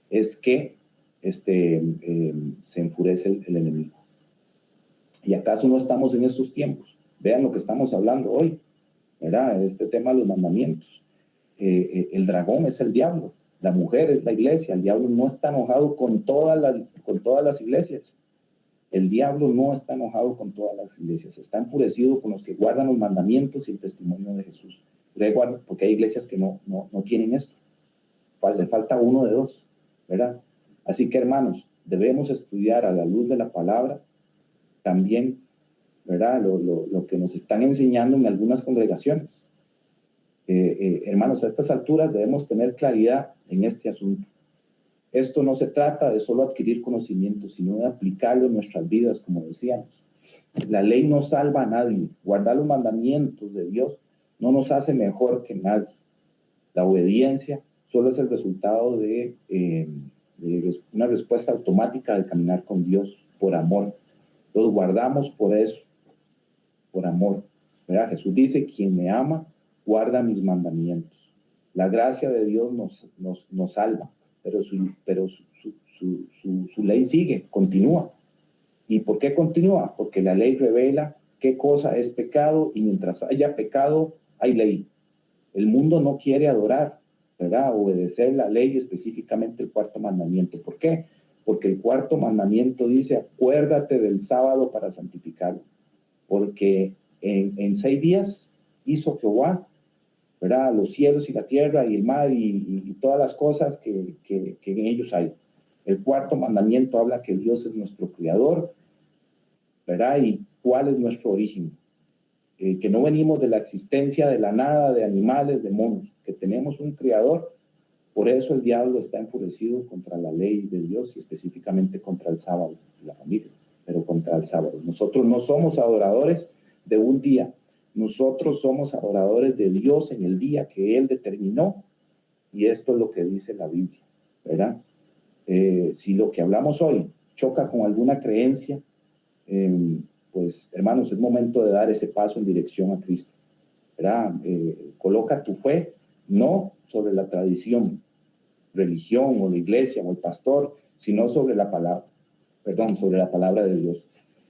es que se enfurece el enemigo. ¿Y acaso no estamos en estos tiempos? Vean lo que estamos hablando hoy, ¿verdad? Este tema de los mandamientos. El dragón es el diablo, la mujer es la iglesia. El diablo no está enojado con todas las iglesias. El diablo no está enojado con todas las iglesias. Está enfurecido con los que guardan los mandamientos y el testimonio de Jesús. Porque hay iglesias que no tienen esto. Le falta uno de dos, ¿verdad? Así que, hermanos, debemos estudiar a la luz de la palabra también, ¿verdad? Lo que nos están enseñando en algunas congregaciones. Hermanos, a estas alturas debemos tener claridad en este asunto. Esto no se trata de solo adquirir conocimiento, sino de aplicarlo en nuestras vidas, como decíamos. La ley no salva a nadie. Guardar los mandamientos de Dios no nos hace mejor que nadie. La obediencia solo es el resultado de una respuesta automática de caminar con Dios por amor. Los guardamos por eso, por amor, ¿verdad? Jesús dice, quien me ama, guarda mis mandamientos. La gracia de Dios nos salva, pero su ley sigue, continúa. ¿Y por qué continúa? Porque la ley revela qué cosa es pecado y mientras haya pecado, hay ley. El mundo no quiere adorar, ¿verdad? Obedecer la ley, específicamente el cuarto mandamiento. ¿Por qué? Porque el cuarto mandamiento dice, acuérdate del sábado para santificarlo. Porque en 6 días hizo Jehová, ¿verdad? Los cielos y la tierra y el mar y todas las cosas que en ellos hay. El cuarto mandamiento habla que Dios es nuestro creador, ¿verdad? Y cuál es nuestro origen. Que no venimos de la existencia de la nada, de animales, de monos, que tenemos un creador. Por eso el diablo está enfurecido contra la ley de Dios y específicamente contra el sábado, la familia, pero contra el sábado. Nosotros no somos adoradores de un día, nosotros somos adoradores de Dios en el día que Él determinó, y esto es lo que dice la Biblia, ¿verdad? Si lo que hablamos hoy choca con alguna creencia, pues hermanos, es momento de dar ese paso en dirección a Cristo, ¿verdad? Coloca tu fe no sobre la tradición, religión o la iglesia o el pastor, sino sobre la palabra, sobre la palabra de Dios.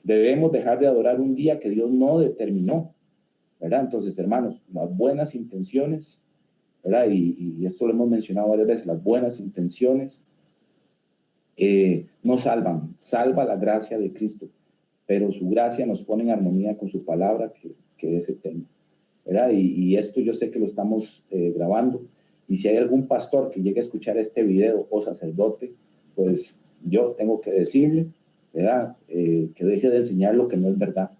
Debemos dejar de adorar un día que Dios no determinó, ¿verdad? Entonces, hermanos, las buenas intenciones, ¿verdad? Y esto lo hemos mencionado varias veces, las buenas intenciones no salvan, salva la gracia de Cristo, pero su gracia nos pone en armonía con su palabra, que es eterna, ¿verdad? Y esto yo sé que lo estamos grabando, y si hay algún pastor que llegue a escuchar este video o sacerdote, pues yo tengo que decirle, ¿verdad? Que deje de enseñar lo que no es verdad.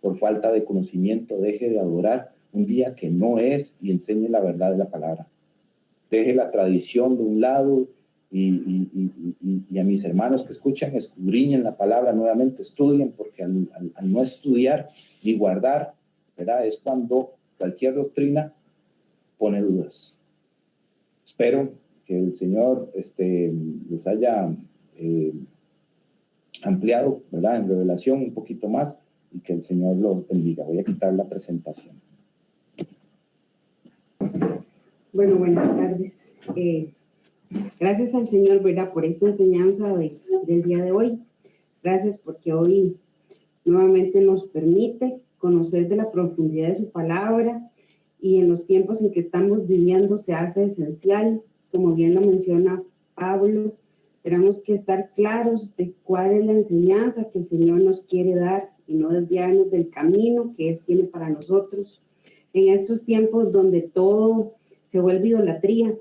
Por falta de conocimiento, deje de adorar un día que no es y enseñe la verdad de la palabra. Deje la tradición de un lado y a mis hermanos que escuchan, escudriñen la palabra nuevamente, estudien, porque al no estudiar ni guardar, ¿verdad? Es cuando cualquier doctrina pone dudas. Espero que el Señor les haya ampliado, ¿verdad?, en revelación un poquito más, y que el Señor los bendiga. Voy a quitar la presentación. Bueno, buenas tardes. Gracias al Señor, ¿verdad?, por esta enseñanza del día de hoy. Gracias porque hoy nuevamente nos permite conocer de la profundidad de su palabra, y en los tiempos en que estamos viviendo se hace esencial, como bien lo menciona Pablo, tenemos que estar claros de cuál es la enseñanza que el Señor nos quiere dar y no desviarnos del camino que Él tiene para nosotros. En estos tiempos donde todo se vuelve idolatría,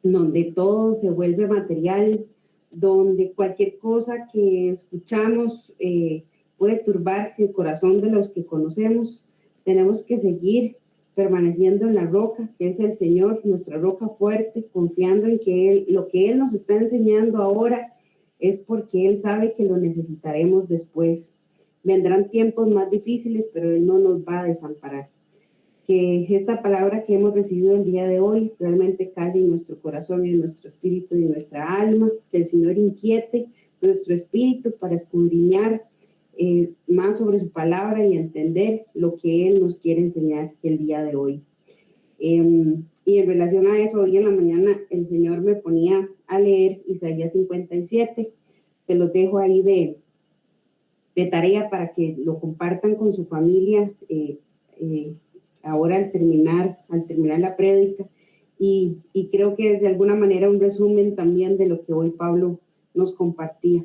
donde todo se vuelve material, donde cualquier cosa que escuchamos puede turbar el corazón de los que conocemos, tenemos que seguir permaneciendo en la roca, que es el Señor, nuestra roca fuerte, confiando en que lo que Él nos está enseñando ahora es porque Él sabe que lo necesitaremos después. Vendrán tiempos más difíciles, pero Él no nos va a desamparar. Que esta palabra que hemos recibido el día de hoy realmente calle en nuestro corazón y en nuestro espíritu y en nuestra alma, que el Señor inquiete nuestro espíritu para escudriñar más sobre su palabra y entender lo que Él nos quiere enseñar el día de hoy. Y en relación a eso, hoy en la mañana el Señor me ponía a leer Isaías 57, se los dejo ahí de tarea para que lo compartan con su familia ahora al terminar la prédica, y creo que es de alguna manera un resumen también de lo que hoy Pablo nos compartía.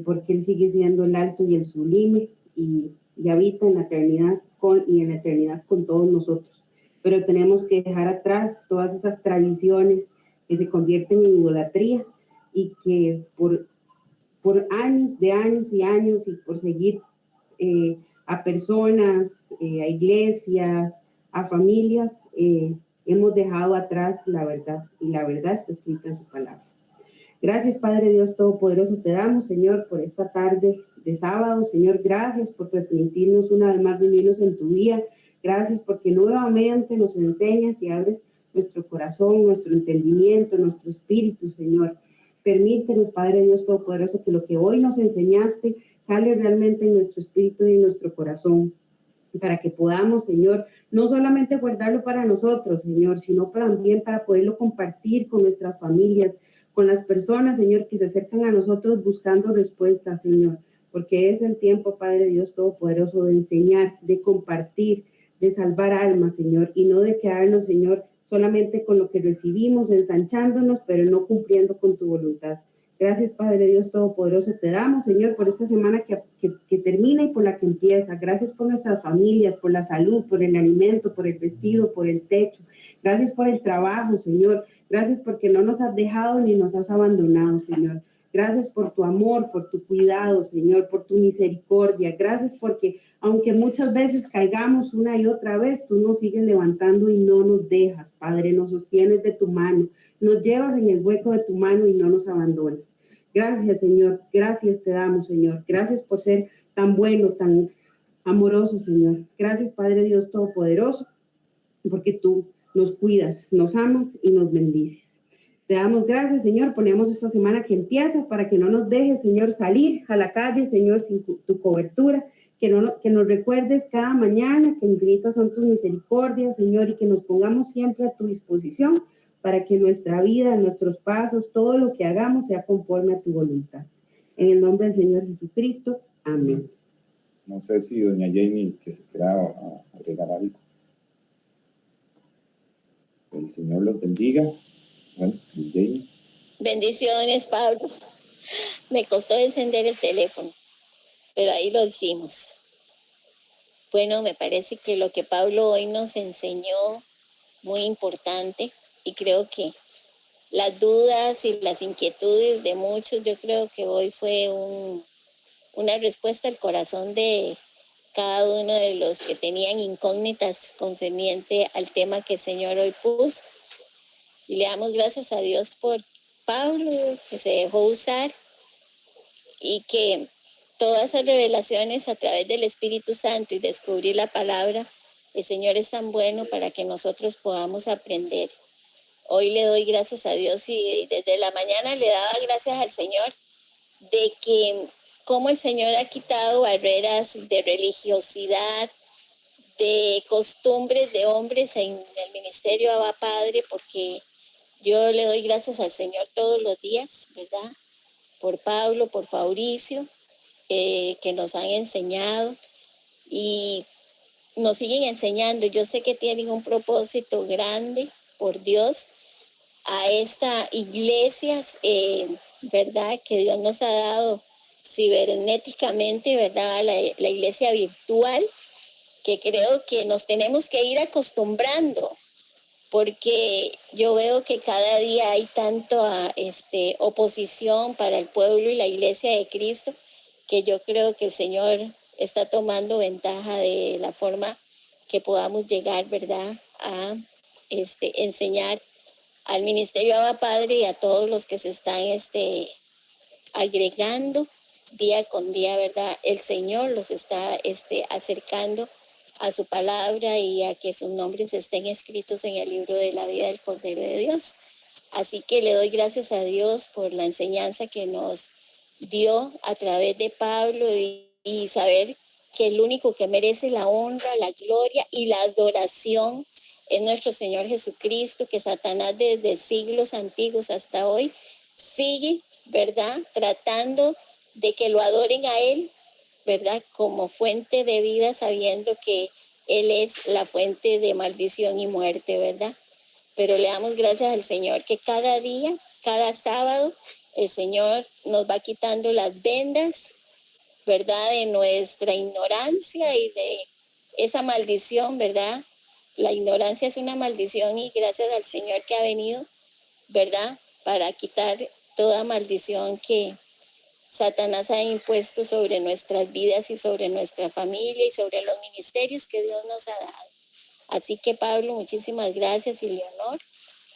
Porque Él sigue siendo el alto y el sublime y habita en la eternidad con todos nosotros. Pero tenemos que dejar atrás todas esas tradiciones que se convierten en idolatría y que por años y años y por seguir a personas, a iglesias, a familias, hemos dejado atrás la verdad, y la verdad está escrita en su palabra. Gracias, Padre Dios Todopoderoso, te damos, Señor, por esta tarde de sábado. Señor, gracias por permitirnos una vez más reunirnos en tu día. Gracias porque nuevamente nos enseñas y abres nuestro corazón, nuestro entendimiento, nuestro espíritu, Señor. Permítenos, Padre Dios Todopoderoso, que lo que hoy nos enseñaste cale realmente en nuestro espíritu y en nuestro corazón, para que podamos, Señor, no solamente guardarlo para nosotros, Señor, sino también para poderlo compartir con nuestras familias, con las personas, Señor, que se acercan a nosotros buscando respuestas, Señor, porque es el tiempo, Padre Dios Todopoderoso, de enseñar, de compartir, de salvar almas, Señor, y no de quedarnos, Señor, solamente con lo que recibimos, ensanchándonos, pero no cumpliendo con tu voluntad. Gracias, Padre Dios Todopoderoso, te damos, Señor, por esta semana que termina y por la que empieza. Gracias por nuestras familias, por la salud, por el alimento, por el vestido, por el techo. Gracias por el trabajo, Señor. Gracias porque no nos has dejado ni nos has abandonado, Señor. Gracias por tu amor, por tu cuidado, Señor, por tu misericordia. Gracias porque aunque muchas veces caigamos una y otra vez, tú nos sigues levantando y no nos dejas, Padre. Nos sostienes de tu mano, nos llevas en el hueco de tu mano y no nos abandonas. Gracias, Señor. Gracias te damos, Señor. Gracias por ser tan bueno, tan amoroso, Señor. Gracias, Padre Dios Todopoderoso, porque tú nos cuidas, nos amas y nos bendices. Te damos gracias, Señor. Ponemos esta semana que empieza para que no nos dejes, Señor, salir a la calle, Señor, sin tu cobertura. Que nos recuerdes cada mañana que infinitas son tus misericordias, Señor, y que nos pongamos siempre a tu disposición para que nuestra vida, nuestros pasos, todo lo que hagamos sea conforme a tu voluntad. En el nombre del Señor Jesucristo. Amén. No sé si doña Jamie, que se quiera agregar algo. El Señor los bendiga. Bueno, Jamie. Bendiciones, Pablo. Me costó encender el teléfono, pero ahí lo hicimos. Bueno, me parece que lo que Pablo hoy nos enseñó, muy importante, y creo que las dudas y las inquietudes de muchos, yo creo que hoy fue una respuesta al corazón de cada uno de los que tenían incógnitas concerniente al tema que el Señor hoy puso. Y le damos gracias a Dios por Pablo, que se dejó usar, y que todas esas revelaciones a través del Espíritu Santo y descubrir la palabra, el Señor es tan bueno para que nosotros podamos aprender. hoy le doy gracias a Dios y desde la mañana le daba gracias al Señor de que como el Señor ha quitado barreras de religiosidad, de costumbres de hombres en el ministerio Abba Padre, porque yo le doy gracias al Señor todos los días, ¿verdad? Por Pablo, por Fabricio, que nos han enseñado y nos siguen enseñando. Yo sé que tienen un propósito grande por Dios a esta iglesia, ¿verdad? Que Dios nos ha dado cibernéticamente, ¿verdad? La iglesia virtual, que creo que nos tenemos que ir acostumbrando, porque yo veo que cada día hay tanto oposición para el pueblo y la iglesia de Cristo, que yo creo que el Señor está tomando ventaja de la forma que podamos llegar, ¿verdad?, a enseñar al ministerio Abba Padre y a todos los que se están agregando día con día, ¿verdad? El Señor los está acercando a su palabra y a que sus nombres estén escritos en el libro de la vida del Cordero de Dios. Así que le doy gracias a Dios por la enseñanza que nos dio a través de Pablo y saber que el único que merece la honra, la gloria y la adoración es nuestro Señor Jesucristo, que Satanás desde siglos antiguos hasta hoy sigue, ¿verdad?, tratando de que lo adoren a Él, ¿verdad?, como fuente de vida, sabiendo que Él es la fuente de maldición y muerte, ¿verdad? Pero le damos gracias al Señor que cada día, cada sábado, el Señor nos va quitando las vendas, ¿verdad?, de nuestra ignorancia y de esa maldición, ¿verdad? La ignorancia es una maldición y gracias al Señor que ha venido, ¿verdad?, para quitar toda maldición que Satanás ha impuesto sobre nuestras vidas y sobre nuestra familia y sobre los ministerios que Dios nos ha dado. Así que Pablo, muchísimas gracias y Leonor,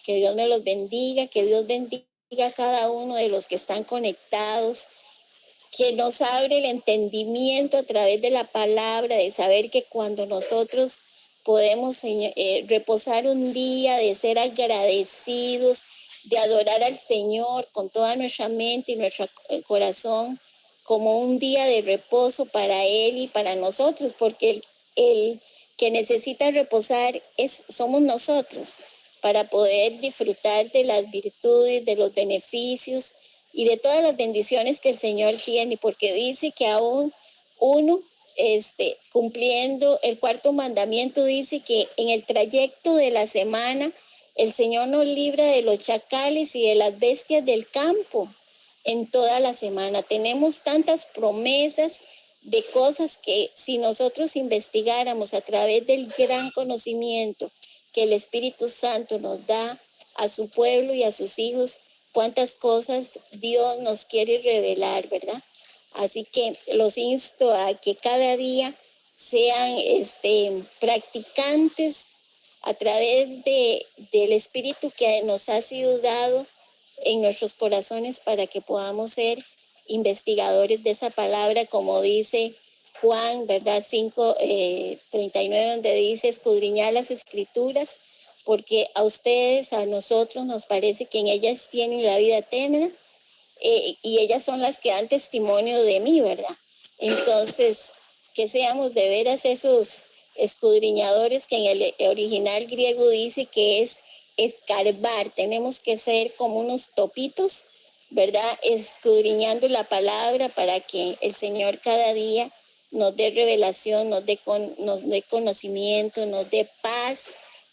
que Dios me los bendiga, que Dios bendiga a cada uno de los que están conectados, que nos abre el entendimiento a través de la palabra, de saber que cuando nosotros podemos reposar un día, de ser agradecidos, de adorar al Señor con toda nuestra mente y nuestro corazón, como un día de reposo para Él y para nosotros, porque el que necesita reposar somos nosotros, para poder disfrutar de las virtudes, de los beneficios y de todas las bendiciones que el Señor tiene, porque dice que aún uno, cumpliendo el cuarto mandamiento, dice que en el trayecto de la semana el Señor nos libra de los chacales y de las bestias del campo en toda la semana. Tenemos tantas promesas de cosas que si nosotros investigáramos a través del gran conocimiento que el Espíritu Santo nos da a su pueblo y a sus hijos, cuántas cosas Dios nos quiere revelar, ¿verdad? Así que los insto a que cada día sean practicantes a través del Espíritu que nos ha sido dado en nuestros corazones para que podamos ser investigadores de esa palabra, como dice Juan, ¿verdad? 5:39, donde dice escudriñar las Escrituras, porque a ustedes, a nosotros nos parece que en ellas tienen la vida eterna y ellas son las que dan testimonio de mí, ¿verdad? Entonces, que seamos de veras esos escudriñadores que en el original griego dice que es escarbar. Tenemos que ser como unos topitos, ¿verdad?, escudriñando la palabra para que el Señor cada día nos dé revelación, nos dé conocimiento, nos dé paz,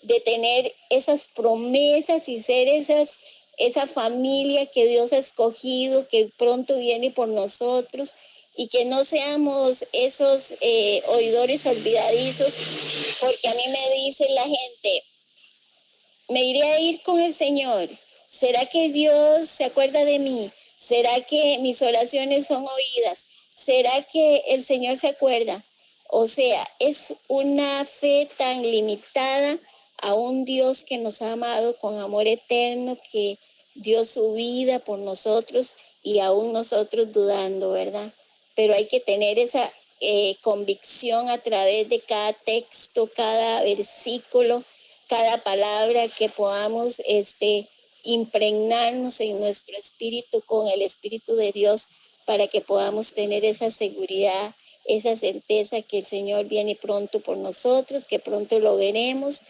de tener esas promesas y ser esa familia que Dios ha escogido, que pronto viene por nosotros, y que no seamos esos oidores olvidadizos, porque a mí me dice la gente, me iré a ir con el Señor. ¿Será que Dios se acuerda de mí? ¿Será que mis oraciones son oídas? ¿Será que el Señor se acuerda? O sea, es una fe tan limitada a un Dios que nos ha amado con amor eterno, que dio su vida por nosotros y aún nosotros dudando, ¿verdad? Pero hay que tener esa convicción a través de cada texto, cada versículo, cada palabra, que podamos impregnarnos en nuestro espíritu con el Espíritu de Dios, para que podamos tener esa seguridad, esa certeza que el Señor viene pronto por nosotros, que pronto lo veremos,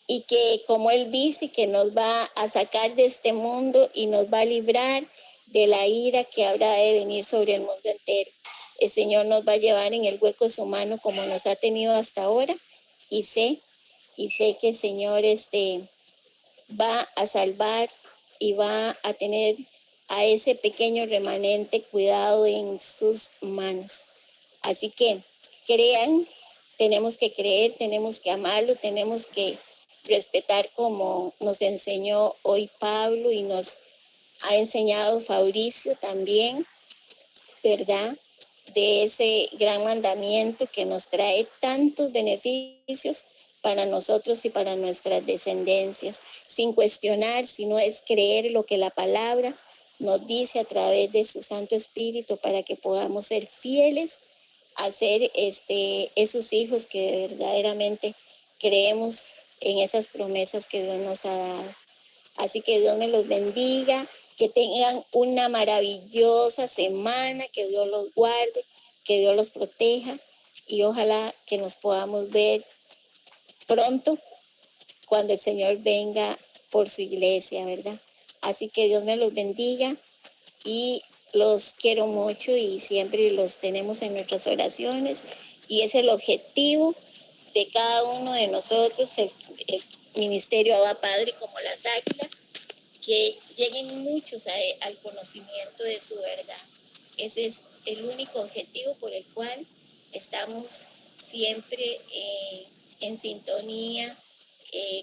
y que, como Él dice, que nos va a sacar de este mundo y nos va a librar de la ira que habrá de venir sobre el mundo entero. El Señor nos va a llevar en el hueco de su mano como nos ha tenido hasta ahora, y sé que el Señor va a salvar y va a tener a ese pequeño remanente cuidado en sus manos. Así que crean, tenemos que creer, tenemos que amarlo, tenemos que respetar como nos enseñó hoy Pablo y nos ha enseñado Fabricio también, ¿verdad? De ese gran mandamiento que nos trae tantos beneficios para nosotros y para nuestras descendencias, sin cuestionar, sino es creer lo que la palabra nos dice a través de su Santo Espíritu, para que podamos ser fieles a ser esos hijos que verdaderamente creemos en esas promesas que Dios nos ha dado. Así que Dios me los bendiga, que tengan una maravillosa semana, que Dios los guarde, que Dios los proteja, y ojalá que nos podamos ver pronto cuando el Señor venga por su iglesia, ¿verdad? Así que Dios me los bendiga y los quiero mucho, y siempre los tenemos en nuestras oraciones, y es el objetivo de cada uno de nosotros, el ministerio Abba Padre, como las águilas, que lleguen muchos al conocimiento de su verdad. Ese es el único objetivo por el cual estamos siempre en sintonía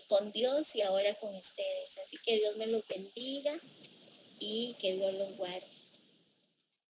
con Dios y ahora con ustedes. Así que Dios me los bendiga y que Dios los guarde.